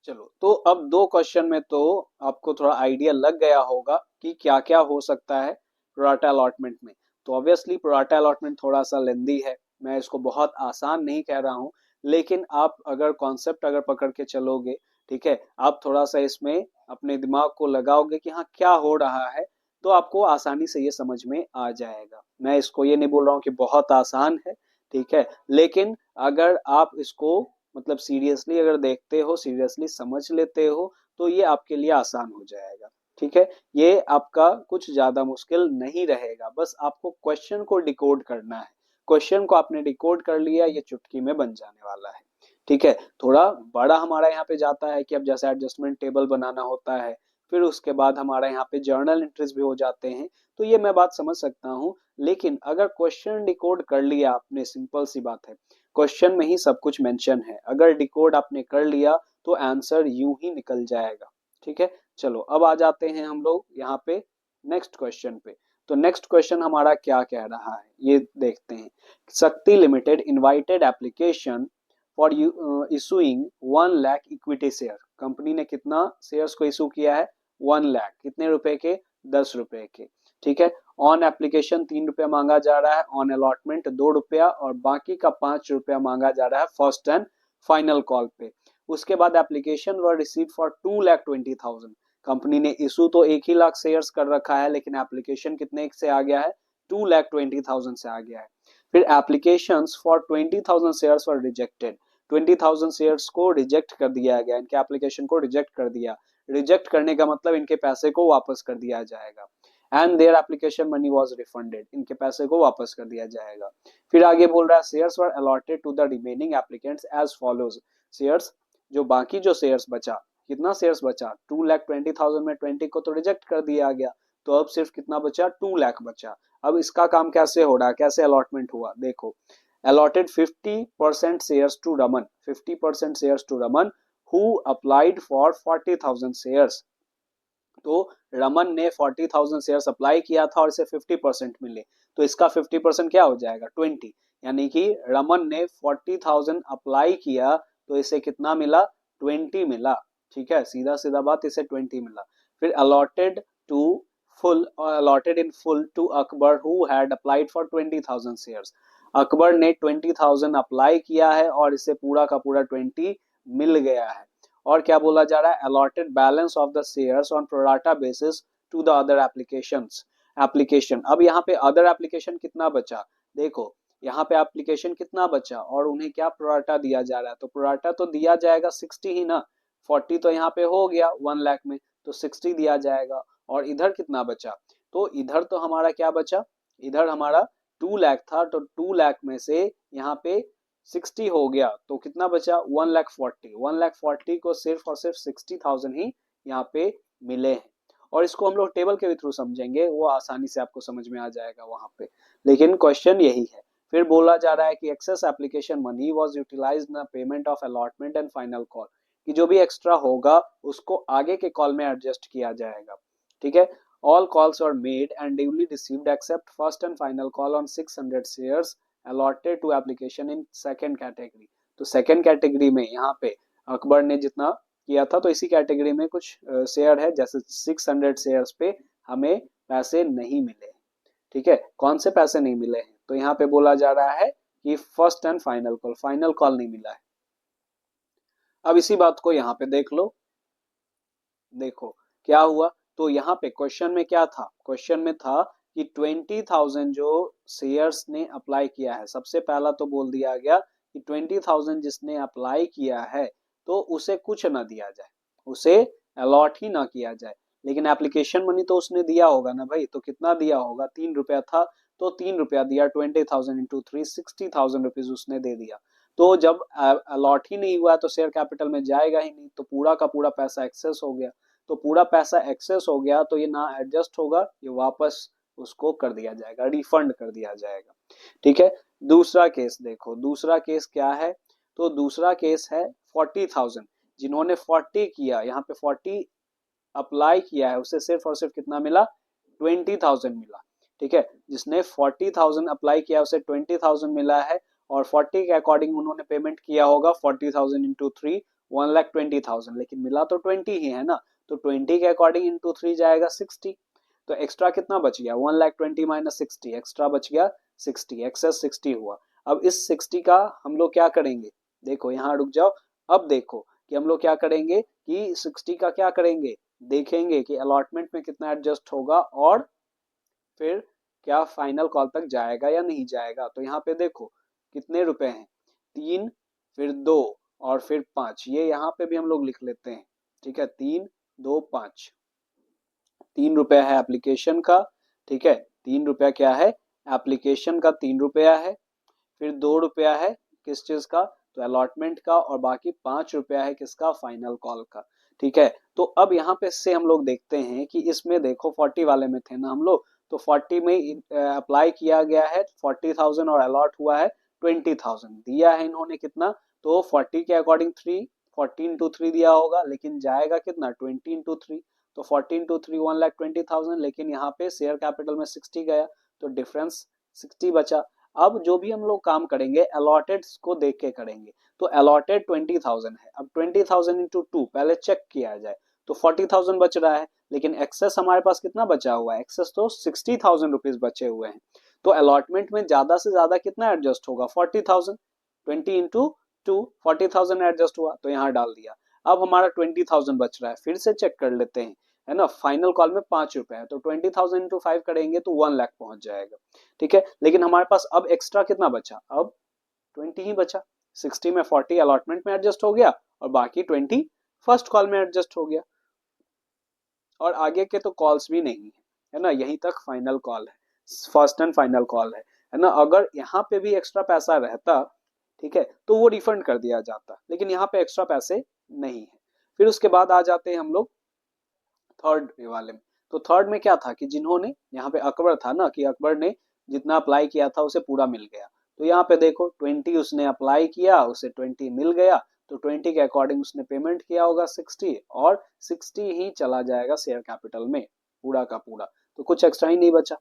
चलो, तो अब दो क्वेश्चन में तो आपको थोड़ा आइडिया लग गया होगा कि क्या क्या हो सकता है प्रोराटा अलॉटमेंट में। तो ऑब्वियसली प्रोराटा अलॉटमेंट थोड़ा सा लेंदी है, मैं इसको बहुत आसान नहीं कह रहा हूँ, लेकिन आप अगर कॉन्सेप्ट अगर पकड़ के चलोगे, ठीक है, आप थोड़ा सा इसमें अपने दिमाग को लगाओगे कि हाँ क्या हो रहा है, तो आपको आसानी से ये समझ में आ जाएगा। मैं इसको ये नहीं बोल रहा हूँ कि बहुत आसान है, ठीक है, लेकिन अगर आप इसको मतलब सीरियसली अगर देखते हो, सीरियसली समझ लेते हो, तो ये आपके लिए आसान हो जाएगा। ठीक है, ये आपका कुछ ज्यादा मुश्किल नहीं रहेगा, बस आपको क्वेश्चन को डिकोड करना है। क्वेश्चन को आपने डिकोड कर लिया, ये चुटकी में बन जाने वाला है। ठीक है, थोड़ा बड़ा हमारा यहाँ पे जाता है कि अब जैसे एडजस्टमेंट टेबल बनाना होता है, फिर उसके बाद हमारा यहाँ पे जर्नल एंट्रीज भी हो जाते हैं, तो ये मैं बात समझ सकता हूँ। लेकिन अगर क्वेश्चन डिकोड कर लिया आपने, सिंपल सी बात है, क्वेश्चन में ही सब कुछ मेंशन है, अगर डिकोड आपने कर लिया तो आंसर यूं ही निकल जाएगा। ठीक है, चलो अब आ जाते हैं हम लोग यहाँ पे नेक्स्ट क्वेश्चन पे। तो नेक्स्ट क्वेश्चन हमारा क्या कह रहा है ये देखते हैं। शक्ति limited invited application for issuing 1 lakh equity share. Company ने कितना शेयर्स को इशू किया है, 1 लाख, कितने रुपए के, 10 रुपए के। ठीक है, ऑन एप्लीकेशन 3 रुपया मांगा जा रहा है, ऑन अलॉटमेंट 2 रुपया, और बाकी का 5 रुपया मांगा जा रहा है फर्स्ट एंड फाइनल कॉल पे। उसके बाद application were receive for 2,20,000। Company ने इशू तो 1 ही लाख शेयर्स कर रखा है, लेकिन एप्लीकेशन कितने से आ गया है, 2,20,000 से आ गया है। फिर application for 20,000 shares were rejected. 20,000 shares को रिजेक्ट कर दिया गया, इनके एप्लीकेशन को रिजेक्ट कर दिया। रिजेक्ट करने का मतलब इनके पैसे को वापस कर दिया जाएगा। And their application money was refunded, इनके पैसे को वापस कर दिया जाएगा। फिर आगे बोल रहा है shares were allotted to the remaining applicants as follows. Shares, जो बाकी जो शेयर्स बचा, कितना शेयर्स बचा, 2,20,000 में 20 को तो रिजेक्ट कर दिया गया, तो अब सिर्फ कितना बचा, 2 लाख बचा। अब इसका काम कैसे हो रहा है, कैसे अलॉटमेंट हुआ, देखो। allotted 50% shares to Raman, 50% shares to Raman who applied for 40,000 shares। तो रमन ने 40,000 शेयर्स अप्लाई किया था और इसे 50% मिले, तो इसका 50% क्या हो जाएगा, 20। यानी कि रमन ने 40,000 अप्लाई किया तो इसे कितना मिला, 20 मिला। ठीक है, सीधा सीधा बात, इसे 20 मिला। फिर allotted in full to Akbar who had applied for 20,000 shares। Akbar ने 20,000 अप्लाई किया है और इसे पूरा का पूरा 20 मिल गया है। और क्या बोला जा रहा है, allotted balance of the shares on pro rata basis to the other applications. Application, अब यहाँ पे अदर एप्लीकेशन कितना बचा, देखो यहाँ पे एप्लीकेशन कितना बचा और उन्हें क्या प्रोराटा दिया जा रहा है, तो प्रोराटा तो दिया जाएगा 60 ही ना, 40 तो यहाँ पे हो गया 1 लाख में, तो 60 दिया जाएगा। और इधर कितना बचा, तो इधर तो हमारा क्या बचा, इधर हमारा 2 लाख था, तो 2 लाख में से यहाँ पे 60 हो गया तो कितना बचा, 1,40,000। 1,40,000 को सिर्फ और सिर्फ 60,000 ही यहाँ पे मिले हैं। और इसको हम लोग टेबल के थ्रू समझेंगे, वो आसानी से आपको समझ में आ जाएगा वहां पे, लेकिन क्वेश्चन यही है। फिर बोला जा रहा है कि excess application money was utilised in payment of allotment and final call, कि जो भी एक्स्ट्रा होगा उसको आगे के कॉल में एडजस्ट किया जाएगा। ठीक है, all calls were made and duly received except first and final call on 600 shares allotted to application in second category। तो सेकंड कैटेगरी में यहाँ पे अकबर ने जितना किया था, तो इसी कैटेगरी में कुछ शेयर है, जैसे 600 शेयर्स पे हमें पैसे नहीं मिले। ठीक है, कौन से पैसे नहीं मिले हैं, तो यहाँ पे बोला जा रहा है कि फर्स्ट एंड फाइनल कॉल नहीं मिला है। अब इसी बात को यहाँ पे देख लो, देखो क्या हुआ। तो यहाँ पे क्वेश्चन में क्या था, क्वेश्चन में था कि 20,000 जो शेयर्स ने अप्लाई किया है, सबसे पहला तो बोल दिया गया कि 20,000 जिसने अप्लाई किया है तो उसे कुछ ना दिया जाए, उसे अलॉट ही ना किया जाए। लेकिन एप्लीकेशन मनी तो उसने दिया होगा ना भाई, तो कितना दिया होगा, 3 रुपया था, तो 3 रुपया दिया, 20,000 इंटू 3, 60,000 रुपीज उसने दे दिया। तो जब अलॉट ही नहीं हुआ तो शेयर कैपिटल में जाएगा ही नहीं, तो पूरा का पूरा पैसा एक्सेस हो गया। तो पूरा पैसा एक्सेस हो गया तो ये ना एडजस्ट होगा, ये वापस उसको कर दिया जाएगा, रिफंड कर दिया जाएगा। ठीक है, दूसरा केस देखो, दूसरा केस क्या है, तो दूसरा केस है 40,000, जिन्होंने 40 किया, यहाँ पे 40 अप्लाई किया है, उसे सिर्फ और सिर्फ कितना मिला, 20,000 मिला। ठीक है, जिसने 40,000 अप्लाई किया उसे 20,000 मिला है, और 40 के अकॉर्डिंग उन्होंने पेमेंट किया होगा 40,000 इंटू 3, 1,20,000, लेकिन मिला तो 20 ही है ना, तो 20 के अकॉर्डिंग इंटू 3 जाएगा 60, तो एक्स्ट्रा कितना बच गया, 1,20,000 माइनस 60, एक्स्ट्रा बच गया 60, एक्सेस 60 हुआ। अब इस 60 का हम लोग क्या करेंगे, देखो यहाँ रुक जाओ, अब देखो कि हम लोग क्या करेंगे कि 60 का क्या करेंगे, देखेंगे कि अलॉटमेंट में कितना एडजस्ट होगा और फिर क्या फाइनल कॉल तक जाएगा या नहीं जाएगा। तो यहाँ पे देखो कितने रुपए हैं, 3, फिर 2 और फिर 5, ये यहाँ पे भी हम लोग लिख लेते हैं। ठीक है, 3, 2, 5, 3 रुपया है एप्लीकेशन का। ठीक है, 3 रुपया क्या है, एप्लीकेशन का 3 रुपया है, फिर 2 रुपया है किस चीज का, तो अलॉटमेंट का, और बाकी 5 रुपया है किसका, फाइनल कॉल का। ठीक है, तो अब यहाँ पे से हम लोग देखते हैं कि इसमें देखो 40 वाले में थे ना हम लोग, तो 40 में अप्लाई किया गया है 40,000 और अलॉट हुआ है 20,000, दिया है इन्होंने कितना, तो 40 के अकॉर्डिंग 3, 40 इंटू 3 दिया होगा, लेकिन जाएगा कितना 20 इंटू 3, तो 40 इंटू 3 1,20,000, लेकिन यहाँ पे शेयर कैपिटल में 60 गया, तो डिफरेंस 60 बचा। अब जो भी हम लोग काम करेंगे अलॉटेड को देख के करेंगे, तो अलॉटेड 20,000 है, अब 20,000 इंटू 2 पहले चेक किया जाए, तो 40,000 बच रहा है, लेकिन एक्सेस हमारे पास कितना बचा हुआ है, एक्सेस तो 60,000 रुपीज बचे हुए हैं, तो अलॉटमेंट में ज्यादा से ज्यादा कितना एडजस्ट होगा, 40,000, 20 इंटू 2, 40,000 एडजस्ट हुआ, तो यहाँ डाल दिया। अब हमारा 20,000 बच रहा है, फिर से चेक कर लेते हैं, है ना, फाइनल कॉल में 5 रुपए है, तो 20,000 इंटू 5 करेंगे तो 1 लाख पहुंच जाएगा। ठीक है, लेकिन हमारे पास अब एक्स्ट्रा कितना बचा, अब 20 ही बचा, 60 में 40 अलॉटमेंट में एडजस्ट हो गया, और बाकी 20 फर्स्ट कॉल में एडजस्ट हो गया, और आगे के तो कॉल्स भी नहीं है ना, यहीं तक फाइनल कॉल है, फर्स्ट एंड फाइनल कॉल है ना। अगर यहाँ पे भी एक्स्ट्रा पैसा रहता, ठीक है, तो वो रिफंड कर दिया जाता, लेकिन यहाँ पे एक्स्ट्रा पैसे नहीं है। फिर उसके बाद आ जाते हैं हम लोग थर्ड वाले में, तो थर्ड में क्या था कि जिन्होंने, यहाँ पे अकबर था ना, कि अकबर ने जितना अप्लाई किया था उसे पूरा मिल गया, तो यहाँ पे देखो 20 उसने अप्लाई किया, उसे 20 मिल गया, तो 20 के अकॉर्डिंग उसने पेमेंट किया होगा 60, और 60 ही चला जाएगा शेयर कैपिटल में पूरा का पूरा, तो कुछ एक्स्ट्रा ही नहीं बचा।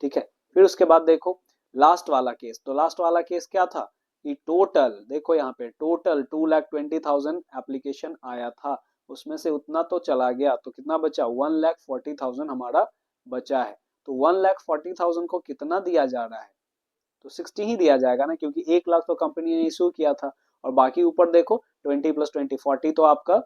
ठीक है, फिर उसके बाद देखो लास्ट वाला केस, तो लास्ट वाला केस क्या था कि टोटल देखो यहाँ पे टोटल 2,20,000 एप्लीकेशन आया था, उसमें से उतना तो चला गया, तो कितना बचा, 1,40,000 हमारा बचा है, तो 1,40,000 को कितना दिया जा रहा है, तो 60 ही दिया जाएगा ना, क्योंकि 1 लाख तो कंपनी ने इशू किया था, और बाकी ऊपर देखो 20 प्लस 20 40 तो आपका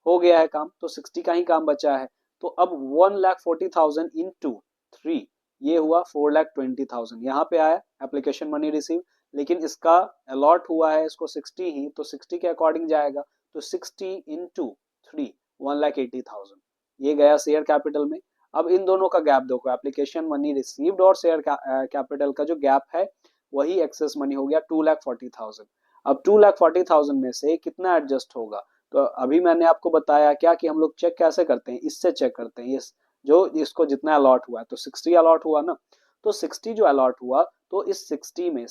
हो गया है काम, तो 60 का ही काम बचा है। तो अब 1,40,000 इंटू 3, ये हुआ 4,20,000, यहाँ पे आया एप्लीकेशन मनी रिसीव, लेकिन इसका अलॉट हुआ है इसको 60 ही, तो 60 के अकॉर्डिंग जाएगा, तो 60 इंटू 3 1,80,000, ये गया शेयर कैपिटल में। अब इन दोनों का गैप देखो, एप्लीकेशन मनी रिसीव्ड और शेयर कैपिटल का जो गैप है वही एक्सेस मनी हो गया 2,40,000। अब 2,40,000 में से कितना एडजस्ट होगा, तो अभी मैंने आपको बताया क्या कि हम लोग चेक कैसे करते हैं, इससे चेक करते हैं, इस जो इसको जितना अलॉट हुआ है, तो 60 अलॉट हुआ ना, तो 60 जो अलॉट हुआ, तो इस 60 में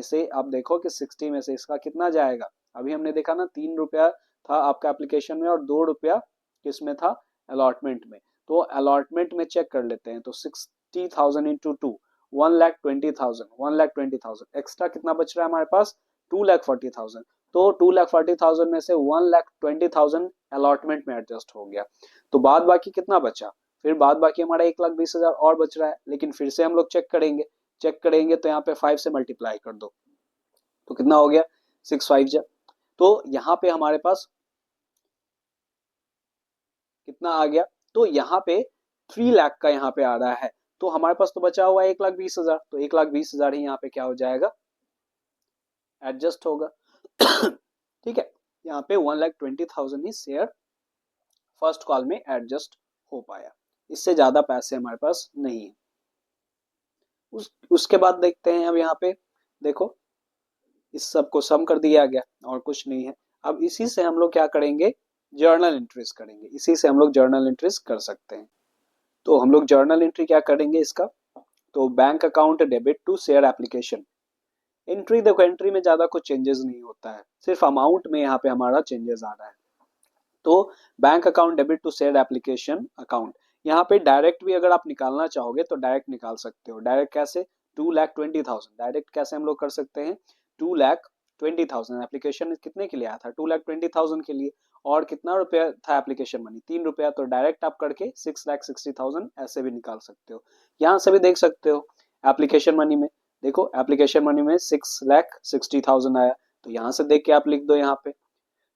से आप देखो कि 60 में से इसका कितना जाएगा, अभी हमने देखा ना 3 रुपया था आपका एप्लीकेशन में और 2 रुपया किस में था, अलॉटमेंट में, तो अलॉटमेंट में चेक कर लेते हैं, तो 60,000 इंटू 2 1,20,000, 1,20,000 एक्स्ट्रा कितना बच रहा है हमारे पास, 2,40,000, तो 2,40,000 में से 1,20,000 अलॉटमेंट में एडजस्ट हो गया, तो बाद बाकी कितना बचा, फिर बाद बाकी हमारा 1,20,000 और बच रहा है, लेकिन फिर से हम लोग चेक करेंगे तो यहाँ पे 5 से मल्टीप्लाई कर दो, तो कितना हो गया 6 5 जा, तो यहाँ पे हमारे पास कितना आ गया, तो यहाँ पे 3 लाख का यहाँ पे आ रहा है, तो हमारे पास तो बचा हुआ है 1,20,000, तो 1,20,000 ही यहाँ पे क्या हो जाएगा, एडजस्ट होगा। ठीक है, यहाँ पे 1,20,000 ही शेयर फर्स्ट कॉल में एडजस्ट हो पाया, इससे ज्यादा पैसे हमारे पास नहीं है। उसके बाद देखते हैं, अब यहाँ पे देखो इस सब को सम कर दिया गया और कुछ नहीं है। अब इसी से हम लोग क्या करेंगे, जर्नल एंट्रीज करेंगे, इसी से हम लोग जर्नल एंट्रीज कर सकते हैं। तो हम लोग जर्नल एंट्री क्या करेंगे इसका, तो bank account debit to share application. Entry देखो, एंट्री में ज्यादा कुछ चेंजेस नहीं होता है, सिर्फ अमाउंट में यहाँ पे हमारा चेंजेस आ रहा है। तो bank account debit to share application account, यहाँ पे डायरेक्ट भी अगर आप निकालना चाहोगे तो डायरेक्ट निकाल सकते हो। डायरेक्ट कैसे? 2,20,000 डायरेक्ट कैसे हम लोग कर सकते हैं? 2,20,000 एप्लीकेशन कितने के लिए आया था? 2,20,000 के लिए। और कितना रुपया था एप्लीकेशन मनी? 3 रुपया। तो डायरेक्ट आप करके 6,60,000 ऐसे भी निकाल सकते हो। यहाँ से भी देख सकते हो एप्लीकेशन मनी में, देखो एप्लीकेशन मनी में 6,60,000 आया, तो यहाँ से देख के आप लिख दो यहाँ पे।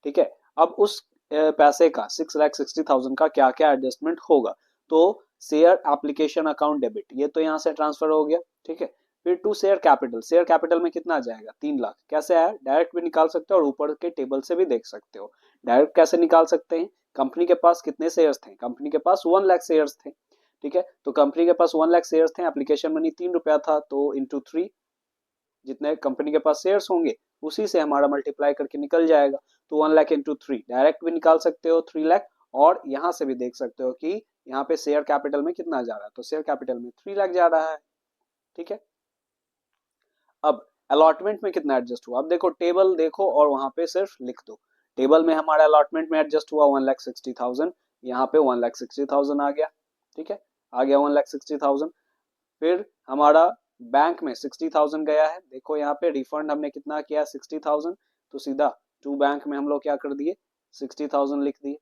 ठीक है, अब उस पैसे का 6,60,000 का क्या क्या एडजस्टमेंट होगा? तो शेयर एप्लीकेशन अकाउंट डेबिट, ये तो यहाँ से ट्रांसफर हो गया। ठीक है, फिर to share capital, share capital में कितना आ जाएगा? 3 लाख। कैसे आया? डायरेक्ट भी निकाल सकते हो और ऊपर के टेबल से भी देख सकते हो। डायरेक्ट कैसे निकाल सकते हैं? कंपनी के पास कितने शेयर्स थे? कंपनी के पास 1 लाख शेयर्स थे। ठीक है, तो कंपनी के पास 1 लाख शेयर्स थे, एप्लीकेशन मनी 3 रुपया था, तो इंटू 3, जितने कंपनी के पास शेयर्स होंगे उसी से हमारा मल्टीप्लाई करके निकल जाएगा। तो 1 लाख इंटू 3, डायरेक्ट भी निकाल सकते हो 3 लाख, और यहाँ से भी देख सकते हो कि यहाँ पे शेयर कैपिटल में कितना जा रहा है, तो शेयर कैपिटल में 3 लाख जा रहा है। ठीक है, अब अलॉटमेंट में कितना एडजस्ट हुआ? अब देखो टेबल देखो और वहां पे सिर्फ लिख दो। टेबल में हमारा अलॉटमेंट में एडजस्ट हुआ 1,60,000, यहाँ पे 1,60,000 आ गया। ठीक है, आ गया 1,60,000। फिर हमारा बैंक में 60,000 गया है, देखो यहाँ पे रिफंड हमने कितना किया? 60,000, तो सीधा टू बैंक में हम लोग क्या कर दिए? 60,000 लिख दिए।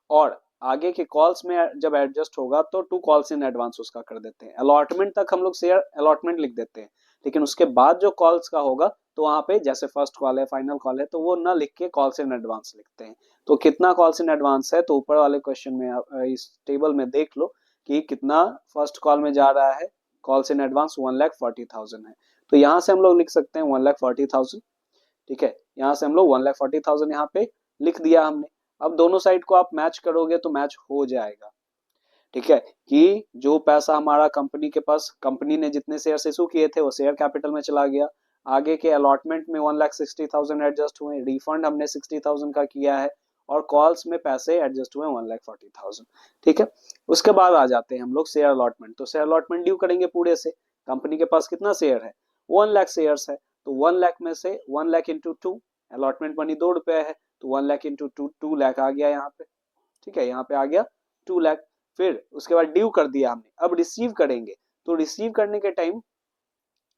और आगे के कॉल्स में जब एडजस्ट होगा तो 2 कॉल्स इन एडवांस उसका कर देते हैं। अलॉटमेंट तक हम लोग शेयर अलॉटमेंट लिख देते हैं, लेकिन उसके बाद जो कॉल्स का होगा तो वहां पे जैसे फर्स्ट कॉल है, फाइनल कॉल है, तो वो ना लिख के कॉल्स इन एडवांस लिखते हैं। तो कितना कॉल्स इन एडवांस है? तो ऊपर वाले क्वेश्चन में इस टेबल में देख लो कि कितना फर्स्ट कॉल में जा रहा है। कॉल्स इन एडवांस 1,40,000 है, तो यहाँ से हम लोग लिख सकते हैं 1,40,000। ठीक है, यहाँ से हम लोग 1,40,000 यहाँ पे लिख दिया हमने। अब दोनों साइड को आप मैच करोगे तो मैच हो जाएगा। ठीक है, कि जो पैसा हमारा कंपनी के पास, कंपनी ने जितने शेयर इशू किए थे वो शेयर कैपिटल में चला गया। आगे के अलॉटमेंट में 1,60,000 एडजस्ट हुए, रिफंड हमने 60,000 का किया है, और कॉल्स में पैसे एडजस्ट हुए 1,40,000। ठीक है, उसके बाद आ जाते हैं हम लोग शेयर अलॉटमेंट। तो शेयर अलॉटमेंट ड्यू करेंगे पूरे से। कंपनी के पास कितना शेयर है? 1 लाख शेयर्स है, तो 1 लाख में से 1 लाख इंटू 2, अलॉटमेंट मनी 2 रुपए है, तो 1 लाख इंटू 2, 2 लाख आ गया यहाँ पे। ठीक है, यहाँ पे आ गया 2 लाख। फिर उसके बाद ड्यू कर दिया हमने, अब रिसीव करेंगे। तो रिसीव करने के टाइम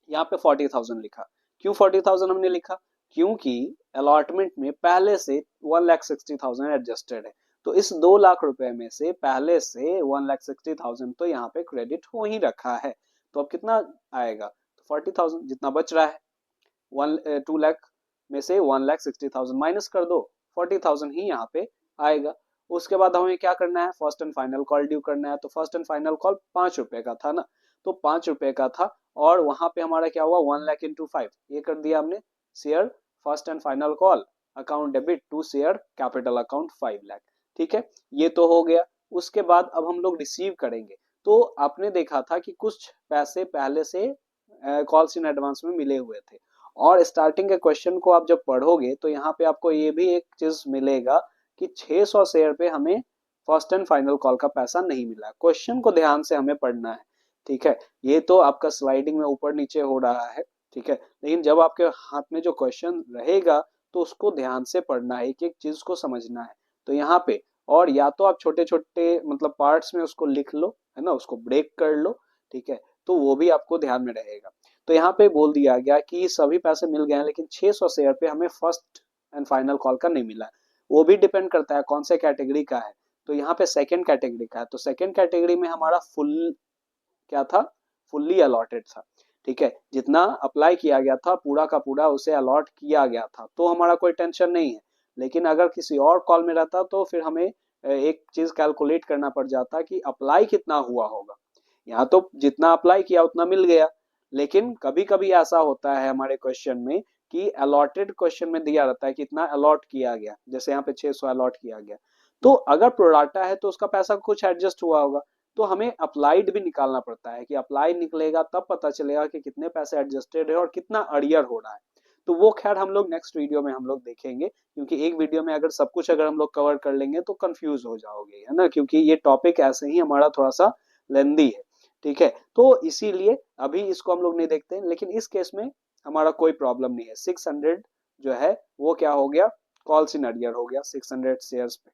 यहाँ पे 40,000 लिखा। क्यों 40,000 हमने लिखा? क्योंकि अलॉटमेंट में पहले से 1,60,000 एडजस्टेड है, तो इस 2 लाख रुपए में से पहले से 1,60,000 तो यहाँ पे क्रेडिट हो ही रखा है। तो अब कितना आएगा? तो 40,000 जितना बच रहा है, 2 लाख में से 1,60,000 माइनस कर दो, 40,000 ही यहाँ पे आएगा। उसके बाद हमें क्या करना है? First and final call due करना है। तो फर्स्ट एंड फाइनल कॉल 5 रुपए का था ना, तो 5 रुपए का था, और वहां पे हमारा क्या हुआ? 1 लाख इंटू 5, ये कर दिया हमने। Share first and final call account debit to share capital account 5 lakh. ठीक है, ये तो हो गया। उसके बाद अब हम लोग रिसीव करेंगे। तो आपने देखा था कि कुछ पैसे पहले से कॉल्स इन एडवांस में मिले हुए थे, और स्टार्टिंग के क्वेश्चन को आप जब पढ़ोगे तो यहाँ पे आपको ये भी एक चीज मिलेगा कि 600 शेयर पे हमें फर्स्ट एंड फाइनल कॉल का पैसा नहीं मिला। क्वेश्चन को ध्यान से हमें पढ़ना है। ठीक है, ये तो आपका स्लाइडिंग में ऊपर नीचे हो रहा है। ठीक है, लेकिन जब आपके हाथ में जो क्वेश्चन रहेगा तो उसको ध्यान से पढ़ना है, एक एक चीज को समझना है। तो यहाँ पे, और या तो आप छोटे छोटे मतलब पार्ट्स में उसको लिख लो, है ना, उसको ब्रेक कर लो। ठीक है, तो वो भी आपको ध्यान में रहेगा। तो यहाँ पे बोल दिया गया कि सभी पैसे मिल गए हैं, लेकिन 600 शेयर पे हमें फर्स्ट एंड फाइनल कॉल का नहीं मिला। वो भी डिपेंड करता है कौन से कैटेगरी का है। तो यहाँ पे सेकंड कैटेगरी का है, तो सेकंड कैटेगरी में हमारा फुल क्या था? फुल्ली अलॉटेड था। ठीक है, जितना अप्लाई किया गया था पूरा का पूरा उसे अलॉट किया गया था, तो हमारा कोई टेंशन नहीं है। लेकिन अगर किसी और कॉल में रहता तो फिर हमें एक चीज कैलकुलेट करना पड़ जाता कि अप्लाई कितना हुआ होगा। यहाँ तो जितना अप्लाई किया उतना मिल गया, लेकिन कभी कभी ऐसा होता है हमारे क्वेश्चन में कि अलॉटेड क्वेश्चन में दिया रहता है कि इतना अलॉट किया गया, जैसे यहाँ पे 600 अलॉट किया गया। तो अगर प्रोराटा है तो उसका पैसा कुछ एडजस्ट हुआ होगा, तो हमें अप्लाइड भी निकालना पड़ता है कि अप्लाई निकलेगा तब पता चलेगा कि कितने पैसे एडजस्टेड है और कितना अरियर हो रहा है। तो वो खैर हम लोग नेक्स्ट वीडियो में हम लोग देखेंगे, क्योंकि एक वीडियो में अगर सब कुछ अगर हम लोग कवर कर लेंगे तो कंफ्यूज हो जाओगे, है ना, क्योंकि ये टॉपिक ऐसे ही हमारा थोड़ा सा लेंदी है। ठीक है, तो इसीलिए अभी इसको हम लोग नहीं देखते हैं, लेकिन इस केस में हमारा कोई प्रॉब्लम नहीं है। 600 जो है वो क्या हो गया, कॉल्स इन अर्लियर हो गया 600 शेयर्स पे।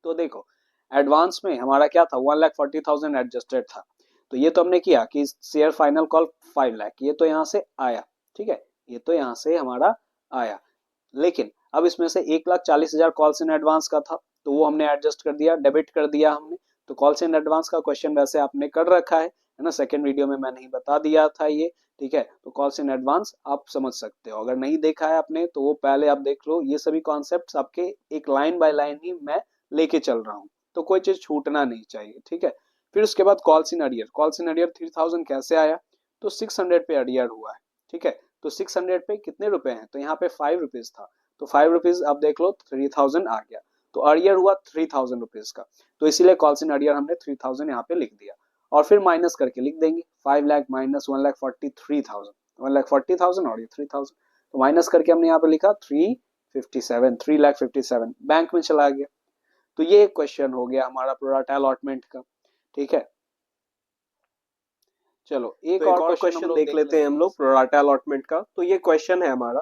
तो देखो एडवांस में हमारा क्या था, 1,40,000 एडजस्टेड था। तो ये तो हमने किया कि शेयर फाइनल कॉल 5 लाख, ये तो यहाँ से आया। ठीक है, ये तो यहाँ से हमारा आया। लेकिन अब इसमें से 1,40,000 कॉल्स इन एडवांस का था, तो वो हमने एडजस्ट कर दिया, डेबिट कर दिया हमने। तो कॉल्स इन एडवांस का क्वेश्चन वैसे आपने कर रखा है ना, सेकंड वीडियो में मैंने ही बता दिया था ये। ठीक है, तो कॉल्स इन एडवांस आप समझ सकते हो, अगर नहीं देखा है आपने तो वो पहले आप देख लो। ये सभी कॉन्सेप्ट्स आपके एक लाइन बाय लाइन ही मैं लेके चल रहा हूँ, तो कोई चीज छूटना नहीं चाहिए। ठीक है, फिर उसके बाद calls in arrear, calls in arrear 3,000 कैसे आया, तो 600 पे अरियर हुआ है। ठीक है, तो 600 पे कितने रुपए हैं, तो यहाँ पे 5 रुपीज था, तो 5 रुपीज आप देख लो 3,000 आ गया, तो अरियर हुआ 3,000 रुपीज का। तो इसीलिए कॉल्स इन अरियर हमने 3,000 यहाँ पे लिख दिया, और फिर माइनस करके लिख देंगे 5 लाख माइनस 1,43,000, 1,40,000 और ये 3,000, तो माइनस करके हमने यहाँ पे लिखा 357, 3,57,000 बैंक में चला गया। तो ये एक क्वेश्चन हो गया हमारा प्रोराटा अलॉटमेंट का। ठीक है, चलो एक तो एक और और क्वेश्चन क्वेश्चन देख लेते हैं हम लोग प्रोराटा अलॉटमेंट का। तो ये क्वेश्चन है हमारा,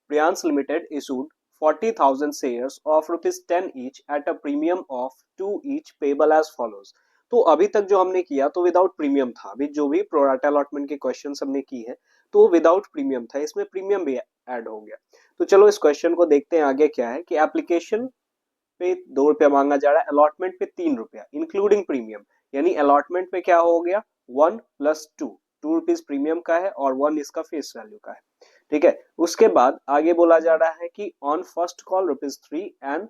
Priyans limited issued 40,000 shares of ₹10 each at a premium of 2 each payable as follows. तो अभी तक जो हमने किया तो विदाउट प्रीमियम था, अभी जो भी प्रोराटा अलॉटमेंट के क्वेश्चन हमने की है तो विदाउट प्रीमियम था, इसमें प्रीमियम भी ऐड हो गया। तो चलो इस क्वेश्चन को देखते हैं आगे क्या है कि एप्लीकेशन पे 2 रुपया मांगा जा रहा है, अलॉटमेंट पे 3 रुपया इंक्लूडिंग प्रीमियम। यानी अलॉटमेंट पे क्या हो गया 1 + 2, 2 रुपीज प्रीमियम का है और 1 इसका फेस वैल्यू का है। ठीक है, उसके बाद आगे बोला जा रहा है कि on first call ₹3 and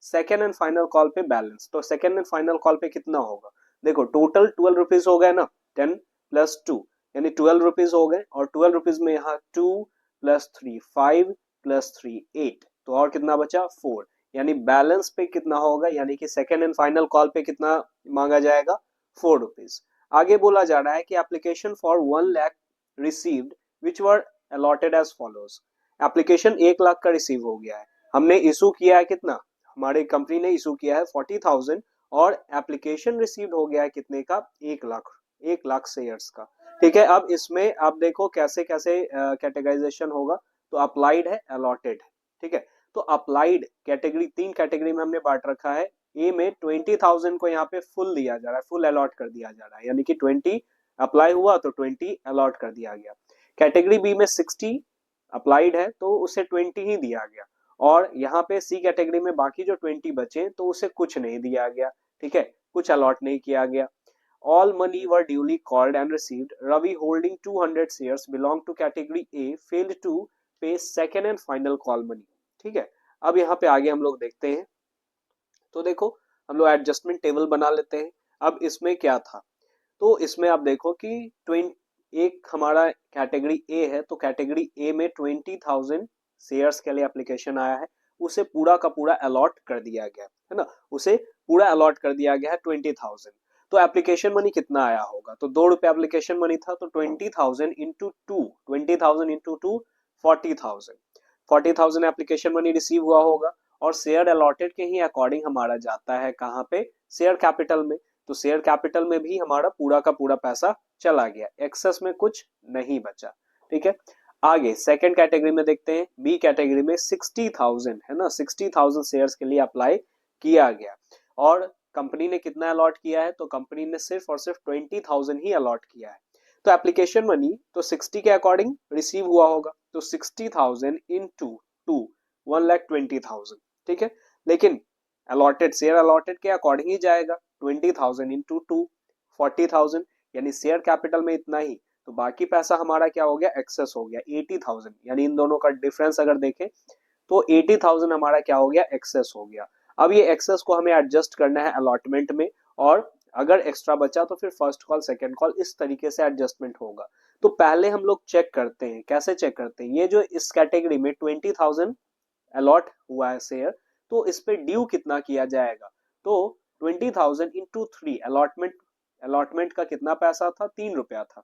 second and final call पे बैलेंस। तो सेकेंड एंड फाइनल कॉल पे कितना होगा, देखो टोटल 12 रुपीज हो गए ना, 10 + 2 यानी 12 रुपीज हो गए, और 12 रुपीज में यहाँ 2 + 3 5 + 3 8, तो और कितना बचा 4। यानी बैलेंस पे कितना होगा, यानी कि सेकेंड एंड फाइनल कॉल पे कितना मांगा जाएगा 4 रुपीज। आगे बोला जा रहा है कि application for 1 lakh received which were allotted as follows. Application 1 lakh का रिसीव हो गया है, हमने इशू किया है कितना, हमारी कंपनी ने इशू किया है 40,000, और एप्लीकेशन रिसीव्ड हो गया है कितने का 1 लाख, 1 लाख शेयर्स का। ठीक है, अब इसमें आप देखो कैसे कैसे कैटेगराइजेशन होगा, तो अप्लाइड है, अलॉटेड है। ठीक है, तो अप्लाइड कैटेगरी 3 कैटेगरी में हमने बांट रखा है। ए में 20,000 को यहाँ पे फुल दिया जा रहा है, फुल अलॉट कर दिया जा रहा है, यानी कि 20 अप्लाई हुआ तो 20 अलॉट कर दिया गया। कैटेगरी बी में 60 अप्लाइड है तो उसे 20 ही दिया गया, और यहाँ पे सी कैटेगरी में बाकी जो 20 बचे तो उसे कुछ नहीं दिया गया। ठीक है, कुछ अलॉट नहीं किया गया। All money were duly called and received. Ravi, holding 200 shares, belong to category A, failed to pay second and final call money. ठीक है, अब यहाँ पे आगे हम लोग देखते हैं। तो देखो हम लोग एडजस्टमेंट टेबल बना लेते हैं। अब इसमें क्या था, तो इसमें आप देखो कि 20, एक हमारा कैटेगरी ए है, तो कैटेगरी ए में 20,000 शेयर्स के लिए एप्लीकेशन आया है, उसे पूरा का पूरा अलॉट कर दिया गया है ना, उसे पूरा अलॉट कर दिया गया है 20,000। तो एप्लीकेशन मनी कितना आया होगा, तो 2 रुपये एप्लीकेशन मनी था, तो 20,000 into two, 20,000 into two 40,000, 40,000 application money receive हुआ होगा। और शेयर अलॉटेड के ही अकॉर्डिंग हमारा जाता है कहाँ पे, शेयर कैपिटल में। तो शेयर कैपिटल में भी हमारा पूरा का पूरा पैसा चला गया, एक्सेस में कुछ नहीं बचा। ठीक है, आगे सेकंड कैटेगरी में देखते हैं, बी कैटेगरी में 60,000 है ना, 60,000 शेयर्स के लिए अप्लाई किया गया, और कंपनी ने कितना अलॉट किया है, तो कंपनी ने सिर्फ और सिर्फ 20,000 ही अलॉट किया है। तो एप्लीकेशन मनी तो 60 के अकॉर्डिंग रिसीव हुआ होगा, तो 60,000 इंटू टू 1,20,000। ठीक है, लेकिन अलॉटेड शेयर अलॉटेड के अकॉर्डिंग ही जाएगा, 20,000 इंटू टू 40,000, यानी शेयर कैपिटल में इतना ही, तो बाकी पैसा हमारा क्या हो गया, एक्सेस हो गया 80,000। यानी इन दोनों का डिफरेंस अगर देखें तो 80,000 हमारा क्या हो गया, एक्सेस हो गया। अब ये एक्सेस को हमें एडजस्ट करना है अलॉटमेंट में, और अगर एक्स्ट्रा बचा तो फिर फर्स्ट कॉल सेकंड कॉल इस तरीके से एडजस्टमेंट होगा। तो पहले हम लोग चेक करते हैं, कैसे चेक करते हैं, ये जो इस कैटेगरी में 20,000 अलॉट हुआ है शेयर, तो इस पे ड्यू कितना किया जाएगा, तो 20,000 इंटू 3 अलॉटमेंट, अलॉटमेंट का कितना पैसा था, 3 रुपया था।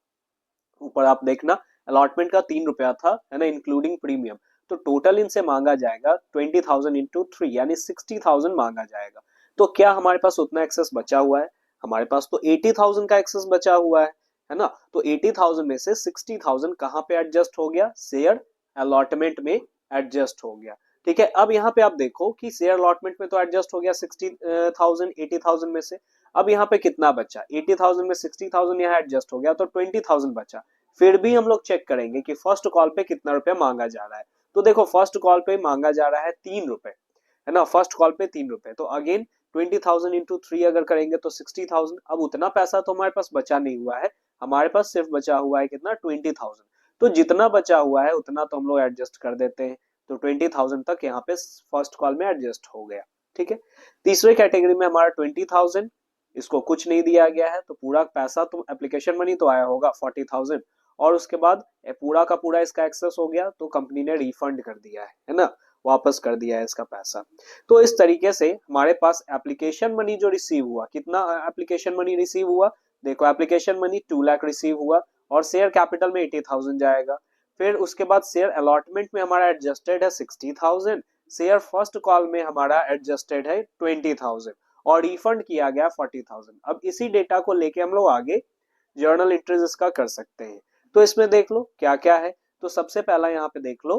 ऊपर आप देखना अलॉटमेंट का 3 रुपया था, है ना, इंक्लूडिंग प्रीमियम। तो टोटल इनसे मांगा जाएगा 20,000 इंटू 3 यानी 60,000 मांगा जाएगा। तो क्या हमारे पास उतना एक्सेस बचा हुआ है, हमारे पास तो 80,000 का एक्सेस बचा हुआ है ना। तो 80,000 में से 60,000 कहाँ पे एडजस्ट हो गया, शेयर अलॉटमेंट में एडजस्ट हो गया। ठीक है, अब यहाँ पे आप देखो कि शेयर अलॉटमेंट में तो एडजस्ट हो गया 60,000 80,000 में से। अब यहाँ पे कितना बचा, 80,000 में 60,000 यहाँ एडजस्ट हो गया तो 20,000 बचा। फिर भी हम लोग चेक करेंगे कि फर्स्ट कॉल पे कितना रुपया मांगा जा रहा है। तो देखो फर्स्ट कॉल पे मांगा जा रहा है 3 रुपए, है ना, फर्स्ट कॉल पे 3 रुपए। तो अगेन 20,000 इंटू 3 अगर करेंगे तो 60,000। अब उतना पैसा तो हमारे पास बचा नहीं हुआ है, हमारे पास सिर्फ बचा हुआ है कितना, 20,000। तो जितना बचा हुआ है उतना तो हम लोग एडजस्ट कर देते हैं। तो 20,000 तक यहाँ पे फर्स्ट कॉल में एडजस्ट हो गया। ठीक है, तीसरे कैटेगरी में हमारा 20,000, इसको कुछ नहीं दिया गया है तो पूरा पैसा तो एप्लीकेशन मनी तो आया होगा 40,000, और उसके बाद पूरा का पूरा इसका एक्सेस हो गया तो कंपनी ने रिफंड कर दिया है ना, वापस कर दिया है इसका पैसा। तो इस तरीके से हमारे पास एप्लीकेशन मनी जो रिसीव हुआ, कितना एप्लीकेशन मनी रिसीव हुआ, देखो एप्लीकेशन मनी 2 लाख रिसीव हुआ और शेयर कैपिटल में 80,000 जाएगा। फिर उसके बाद शेयर अलॉटमेंट में हमारा एडजस्टेड है 60,000, शेयर फर्स्ट कॉल में हमारा एडजस्टेड है 20,000 और रिफंड किया गया 40,000। अब इसी डेटा को लेके हम लोग आगे जर्नल एंट्रीज इसका कर सकते हैं। तो इसमें देख लो क्या क्या है। तो सबसे पहला यहाँ पे देख लो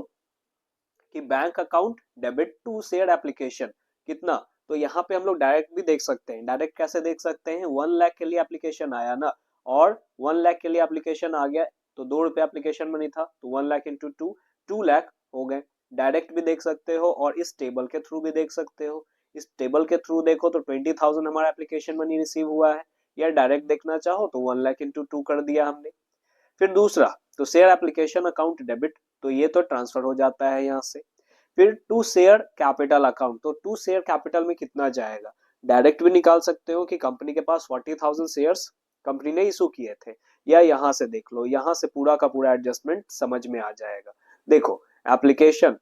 कि bank account debit to share application कितना। तो यहाँ पे हम लोग डायरेक्ट भी देख सकते हैं। डायरेक्ट कैसे देख सकते हैं, 1 लाख के लिए एप्लीकेशन आया ना, और 1 लाख के लिए एप्लीकेशन आ गया तो 2 रुपए एप्लीकेशन मनी था, तो 1 लाख इंटू 2, 2 लाख हो गए। डायरेक्ट भी देख सकते हो और इस टेबल के थ्रू भी देख सकते हो। इस टेबल के थ्रू देखो तो 20,000 हमारा एप्लीकेशन मनी रिसीव हुआ है, या डायरेक्ट देखना चाहो तो 1 लाख इंटू 2 कर दिया हमने। फिर दूसरा तो शेयर एप्लीकेशन अकाउंट डेबिट, तो ये तो ट्रांसफर हो जाता है यहाँ से। फिर टू शेयर कैपिटल अकाउंट, तो टू शेयर कैपिटल में कितना जाएगा, डायरेक्ट भी निकाल सकते हो कि कंपनी के पास 40,000 शेयर्स कंपनी ने इशू किए थे, या यहाँ से देख लो, यहाँ से पूरा का पूरा एडजस्टमेंट समझ में आ जाएगा। देखो एप्लीकेशन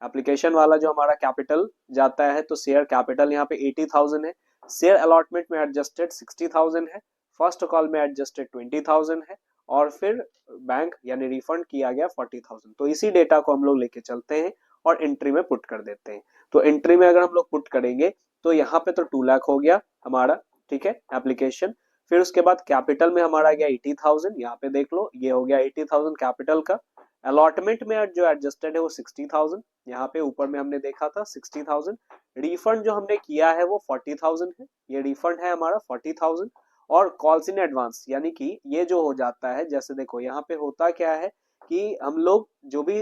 एप्लीकेशन वाला जो हमारा कैपिटल जाता है तो शेयर कैपिटल यहाँ पे 80,000 है, शेयर अलॉटमेंट में एडजस्टेड 60,000 है, फर्स्ट कॉल में एडजस्टेड 20,000 है, और फिर बैंक यानी रिफंड किया गया 40,000। तो इसी डेटा को हम लोग लेके चलते हैं और एंट्री में पुट कर देते हैं। तो एंट्री में अगर हम लोग पुट करेंगे तो यहाँ पे तो 2 लाख हो गया हमारा, ठीक है, एप्लीकेशन। फिर उसके बाद कैपिटल में हमारा गया 80,000, यहाँ पे देख लो ये हो गया 80,000 कैपिटल का। अलॉटमेंट में जो एडजस्टेड है वो 60,000, यहाँ पे ऊपर में हमने देखा था 60,000। रिफंड जो हमने किया है वो 40,000 है, ये रिफंड है हमारा 40,000। और कॉल्स इन एडवांस, यानी कि ये जो हो जाता है, जैसे देखो यहाँ पे होता क्या है कि हम लोग जो भी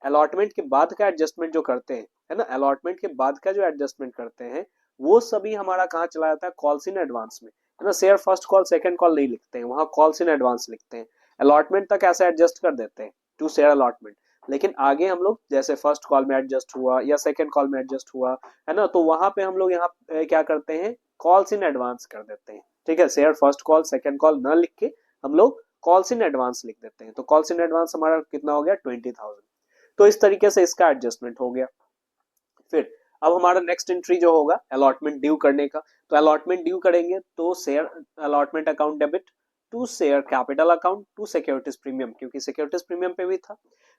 अलॉटमेंट के बाद का एडजस्टमेंट जो करते हैं, है ना, अलॉटमेंट के बाद का जो एडजस्टमेंट करते हैं वो सभी हमारा कहाँ चला जाता है, कॉल्स इन एडवांस में, है ना। Share first call second call नहीं लिखते हैं, वहां कॉल्स इन एडवांस लिखते हैं। अलॉटमेंट तक ऐसे एडजस्ट कर देते हैं टू शेयर अलॉटमेंट, लेकिन आगे हम लोग जैसे फर्स्ट कॉल में एडजस्ट हुआ या सेकंड कॉल में एडजस्ट हुआ, है ना, तो वहां पे हम लोग यहाँ क्या करते हैं, कॉल्स इन एडवांस कर देते हैं। ठीक है, share first call second call न लिख के हम लोग कॉल्स इन एडवांस लिख देते हैं। तो कॉल्स इन एडवांस हमारा कितना हो गया, 20,000। तो इस तरीके से इसका एडजस्टमेंट हो गया। फिर अब हमारा नेक्स्ट एंट्री जो होगा अलॉटमेंट ड्यू करने का, तो अलॉटमेंट ड्यू करेंगे तो share allotment account debit to share capital account to securities premium, क्योंकि सिक्योरिटीज प्रीमियम पे भी था।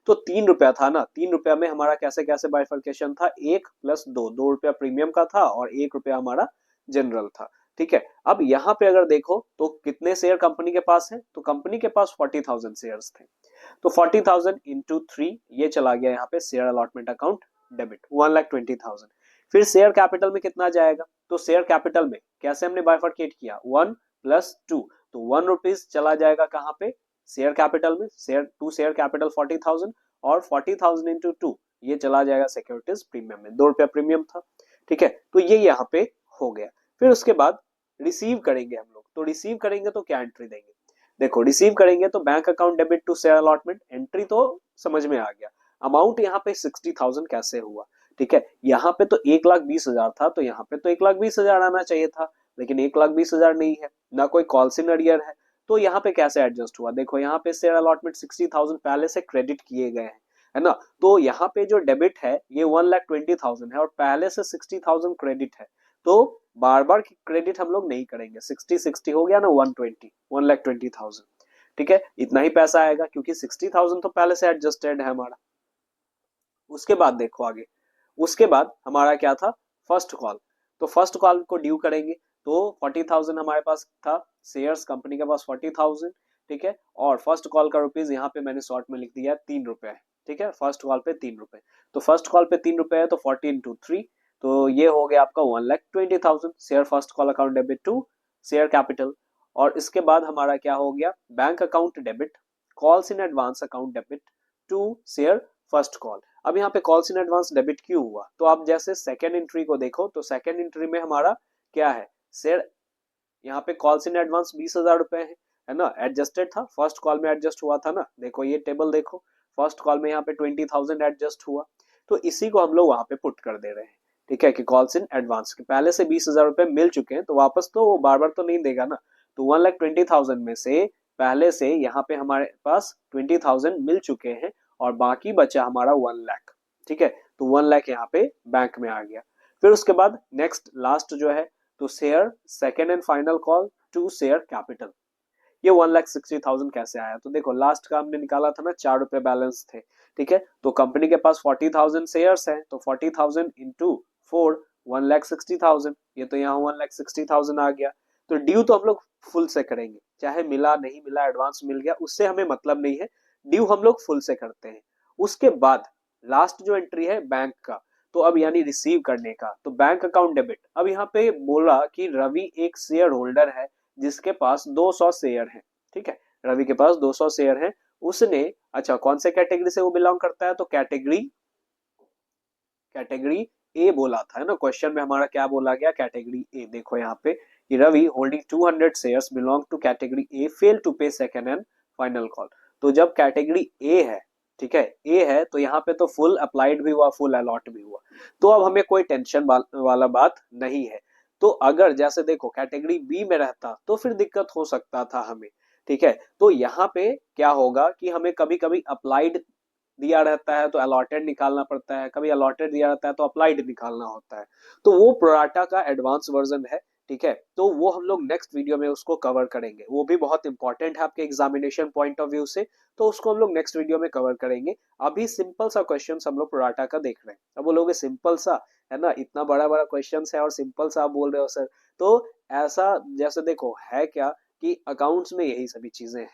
तो 3 रुपया था ना, 3 रुपया में हमारा कैसे कैसे बाइफर्केशन था, 1 + 2, 2 रुपया प्रीमियम का था और 1 रुपया हमारा जनरल था। ठीक है, अब यहाँ पे अगर देखो तो कितने शेयर कंपनी के पास है, तो कंपनी के पास 40,000 शेयर्स थे। तो 40,000 इंटू 3 ये चला गया यहाँ पे शेयर अलॉटमेंट अकाउंट डेबिट 1,20,000। फिर शेयर कैपिटल में कितना जाएगा, तो शेयर कैपिटल में कैसे हमने बाइफर्केट किया, 1 + 2, तो 1 रुपीज चला जाएगा कहाँ पे, शेयर कैपिटल में, शेयर कैपिटल 40,000 और 40,000 इंटू 2 ये चला जाएगा सिक्योरिटीज प्रीमियम में, 2 रुपया प्रीमियम था। ठीक है, तो ये यहाँ पे हो गया। फिर उसके बाद रिसीव करेंगे हम लोग, तो रिसीव करेंगे तो क्या एंट्री देंगे, देखो रिसीव करेंगे तो bank account debit to share allotment, entry तो समझ में आ गया। अमाउंट यहाँ पे 60,000 कैसे हुआ, ठीक है, यहाँ पे तो 1,20,000 था, तो यहाँ पे तो 1,20,000 आना चाहिए था, लेकिन 1,20,000 नहीं है, ना कोई कॉल्स इन अरियर है। तो यहाँ पे कैसे एडजस्ट हुआ, देखो यहाँ पे शेयर अलॉटमेंट 60,000 पहले से क्रेडिट किए गए हैं, है ना। तो यहाँ पे जो डेबिट है ये 1,20,000 है और पहले से 60,000 क्रेडिट है, तो बार बार क्रेडिट हम लोग नहीं करेंगे। 60 हो गया ना, 120, 1,20,000। ठीक है, इतना ही पैसा आएगा क्योंकि 60,000 तो पहले से एडजस्टेड है हमारा। उसके बाद देखो आगे, उसके बाद हमारा क्या था, फर्स्ट कॉल। तो फर्स्ट कॉल को ड्यू करेंगे, तो 40,000 हमारे पास था शेयर्स, कंपनी के पास 40,000, ठीक है। और फर्स्ट कॉल का रुपीज यहाँ पे मैंने शॉर्ट में लिख दिया 3 रुपए, ठीक है। फर्स्ट कॉल पे 3 रुपए, तो फर्स्ट कॉल पे 3 रुपए है तो 40 × 3, तो ये हो गया आपका 1,20,000 share first call account debit to share capital. और इसके बाद हमारा क्या हो गया, bank account debit calls in advance account debit to share first call. अब यहाँ पे कॉल्स इन एडवांस डेबिट क्यों हुआ, तो आप जैसे सेकेंड एंट्री को देखो तो सेकेंड एंट्री में हमारा क्या है, शेयर यहाँ पे कॉल्स इन एडवांस 20,000 रुपए है ना, एडजस्टेड था, फर्स्ट कॉल में एडजस्ट हुआ था ना, देखो ये टेबल देखो, फर्स्ट कॉल में यहाँ पे 20,000 एडजस्ट हुआ, तो इसी को हम लोग वहां पे पुट कर दे रहे हैं, ठीक है, कि कॉल्स इन एडवांस के पहले से 20,000 रुपए मिल चुके हैं, तो वापस तो वो बार बार तो नहीं देगा ना, तो 1,20,000 में से पहले से यहाँ पे हमारे पास 20,000 मिल चुके हैं और बाकी बचा हमारा 1 लाख, ठीक है, तो 1 लाख यहाँ पे बैंक में आ गया। फिर उसके बाद नेक्स्ट लास्ट जो है, तो share second and final call to share capital, ये 1,60,000 कैसे आया, तो देखो लास्ट का हमने निकाला था ना, 4 रुपए बैलेंस थे, ठीक है, तो कंपनी के पास 40,000 शेयर्स है, तो 40,000 इंटू 4 1,60,000, ये तो यहाँ 1,60,000 आ गया। तो ड्यू तो हम लोग फुल से करेंगे, चाहे मिला नहीं मिला, एडवांस मिल गया उससे हमें मतलब नहीं है, ड्यू हम लोग फुल से करते हैं। उसके बाद लास्ट जो एंट्री है बैंक का, तो अब यानी रिसीव करने का, तो बैंक अकाउंट डेबिट, अब यहाँ पे बोला कि रवि एक शेयर होल्डर है जिसके पास 200 शेयर है, ठीक है, रवि के पास 200 शेयर है, उसने, अच्छा कौन से कैटेगरी से वो बिलोंग करता है, तो कैटेगरी कैटेगरी ए बोला था, है ना, क्वेश्चन में हमारा क्या बोला गया, कैटेगरी ए, देखो यहाँ पे कि Ravi holding 200 shares belong to category A fail to pay second and final call, तो जब कैटेगरी ए है, ठीक है, ए है, तो यहाँ पे तो फुल अप्लाइड भी हुआ, फुल अलॉट भी हुआ, तो अब हमें कोई टेंशन वाला बात नहीं है। तो अगर जैसे देखो कैटेगरी बी में रहता तो फिर दिक्कत हो सकता था हमें, ठीक है, तो यहाँ पे क्या होगा कि हमें कभी कभी अप्लाइड दिया रहता है तो अलॉटेड निकालना पड़ता है, कभी अलॉटेड दिया रहता है तो अप्लाइड निकालना होता है, तो वो प्रोराटा का एडवांस वर्जन है, ठीक है, तो वो हम लोग नेक्स्ट वीडियो में उसको कवर करेंगे, वो भी बहुत इंपॉर्टेंट है आपके एग्जामिनेशन पॉइंट ऑफ व्यू से, तो उसको हम लोग नेक्स्ट वीडियो में कवर करेंगे। अभी सिंपल सा क्वेश्चन हम लोग प्रोराटा का देख रहे हैं, अब बोलोगे सिंपल सा है ना, इतना बड़ा बड़ा क्वेश्चन है और सिंपल सा आप बोल रहे हो सर, तो ऐसा जैसे देखो है क्या कि अकाउंट्स में यही सभी चीजें हैं,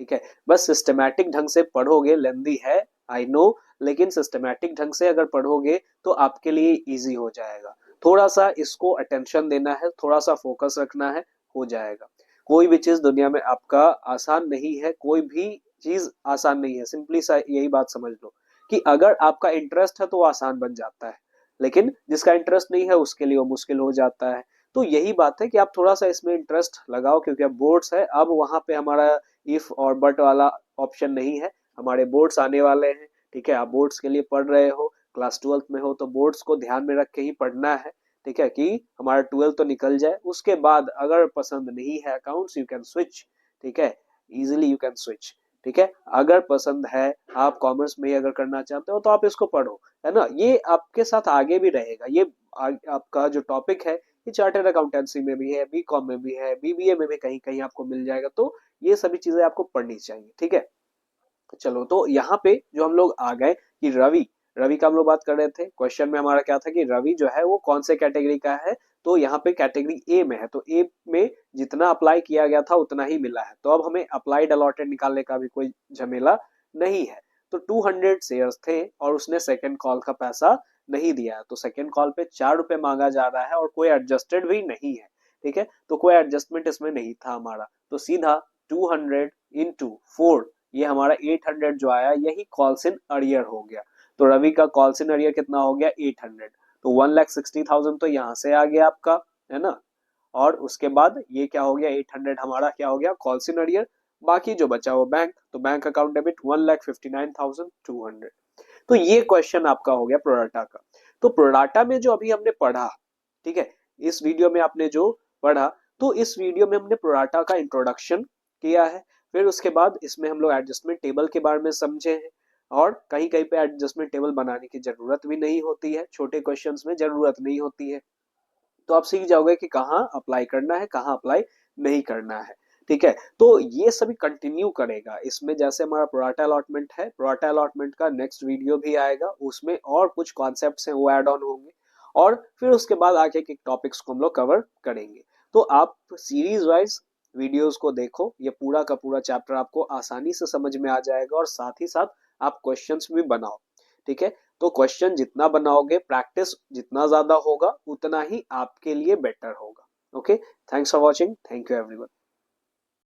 ठीक है, बस सिस्टमैटिक ढंग से पढ़ोगे, लेंदी है आई नो, लेकिन सिस्टमैटिक ढंग से अगर पढ़ोगे तो आपके लिए इजी हो जाएगा, थोड़ा सा इसको अटेंशन देना है, थोड़ा सा फोकस रखना है, हो जाएगा। कोई भी चीज दुनिया में आपका आसान नहीं है, कोई भी चीज आसान नहीं है, सिंपली सा यही बात समझ लो कि अगर आपका इंटरेस्ट है तो वो आसान बन जाता है, लेकिन जिसका इंटरेस्ट नहीं है उसके लिए वो मुश्किल हो जाता है। तो यही बात है कि आप थोड़ा सा इसमें इंटरेस्ट लगाओ, क्योंकि अब बोर्ड्स है, अब वहां पे हमारा इफ और बट वाला ऑप्शन नहीं है, हमारे बोर्ड्स आने वाले हैं, ठीक है, आप बोर्ड्स के लिए पढ़ रहे हो, क्लास 12th में हो तो बोर्ड्स को ध्यान में रख के ही पढ़ना है, ठीक है, कि हमारा 12th तो निकल जाए, उसके बाद अगर पसंद नहीं है अकाउंट्स यू कैन स्विच, ठीक है, इजिली यू कैन स्विच, ठीक है, अगर पसंद है आप कॉमर्स में ही अगर करना चाहते हो तो आप इसको पढ़ो, है ना, ये आपके साथ आगे भी रहेगा, ये आपका जो टॉपिक है ये चार्टर्ड अकाउंटेंसी में भी है, बीकॉम में भी है, बीबीए में भी कहीं कहीं आपको मिल जाएगा, तो ये सभी चीजें आपको पढ़नी चाहिए, ठीक है। चलो तो यहाँ पे जो हम लोग आ गए कि रवि, रवि का हम लोग बात कर रहे थे, क्वेश्चन में हमारा क्या था कि रवि जो है वो कौन से कैटेगरी का है, तो यहाँ पे कैटेगरी ए में है, तो ए में जितना अप्लाई किया गया था उतना ही मिला है, तो अब हमें अप्लाइड अलॉटेड निकालने का भी कोई झमेला नहीं है। तो 200 शेयर्स थे और उसने सेकेंड कॉल का पैसा नहीं दिया है, तो सेकेंड कॉल पे 4 रुपए मांगा जा रहा है और कोई एडजस्टेड भी नहीं है, ठीक है, तो कोई एडजस्टमेंट इसमें नहीं था हमारा, तो सीधा 200 × 4, ये हमारा 800 जो आया यही कॉल्स इन अरियर हो गया, तो रवि का कॉल्स इन अरियर कितना हो गया 800, तो 1,60,000 तो यहाँ से आ गया आपका, है ना, और उसके बाद ये क्या हो गया 800 हमारा क्या हो गया कॉल्स इन अरियर, बाकी जो बचा वो बैंक, तो बैंक अकाउंट डेबिट 1,59,200, तो ये क्वेश्चन आपका हो गया प्रोडाटा का। तो प्रोडाटा में जो अभी हमने पढ़ा, ठीक है, इस वीडियो में आपने जो पढ़ा, तो इस वीडियो में हमने प्रोडाटा का इंट्रोडक्शन किया है, फिर उसके बाद इसमें हम लोग एडजस्टमेंट टेबल के बारे में समझे हैं, और कहीं कहीं पे एडजस्टमेंट टेबल बनाने की जरूरत भी नहीं होती है, छोटे क्वेश्चंस में जरूरत नहीं होती है, तो आप सीख जाओगे कि कहाँ अप्लाई करना है कहाँ अप्लाई नहीं करना है, ठीक है, तो ये सभी कंटिन्यू करेगा इसमें, जैसे हमारा प्रोराटा अलॉटमेंट है, प्रोराटा अलॉटमेंट का नेक्स्ट वीडियो भी आएगा, उसमें और कुछ कॉन्सेप्ट्स हैं वो ऐड ऑन होंगे, और फिर उसके बाद आगे के टॉपिक्स को हम लोग कवर करेंगे। तो आप सीरीज वाइज वीडियोस को देखो, ये पूरा का पूरा चैप्टर आपको आसानी से समझ में आ जाएगा और साथ ही साथ आप क्वेश्चंस भी बनाओ। ठीक है, तो क्वेश्चन जितना बनाओगे, प्रैक्टिस जितना ज्यादा होगा, उतना ही आपके लिए बेटर होगा। Okay, thanks for watching, thank you everyone.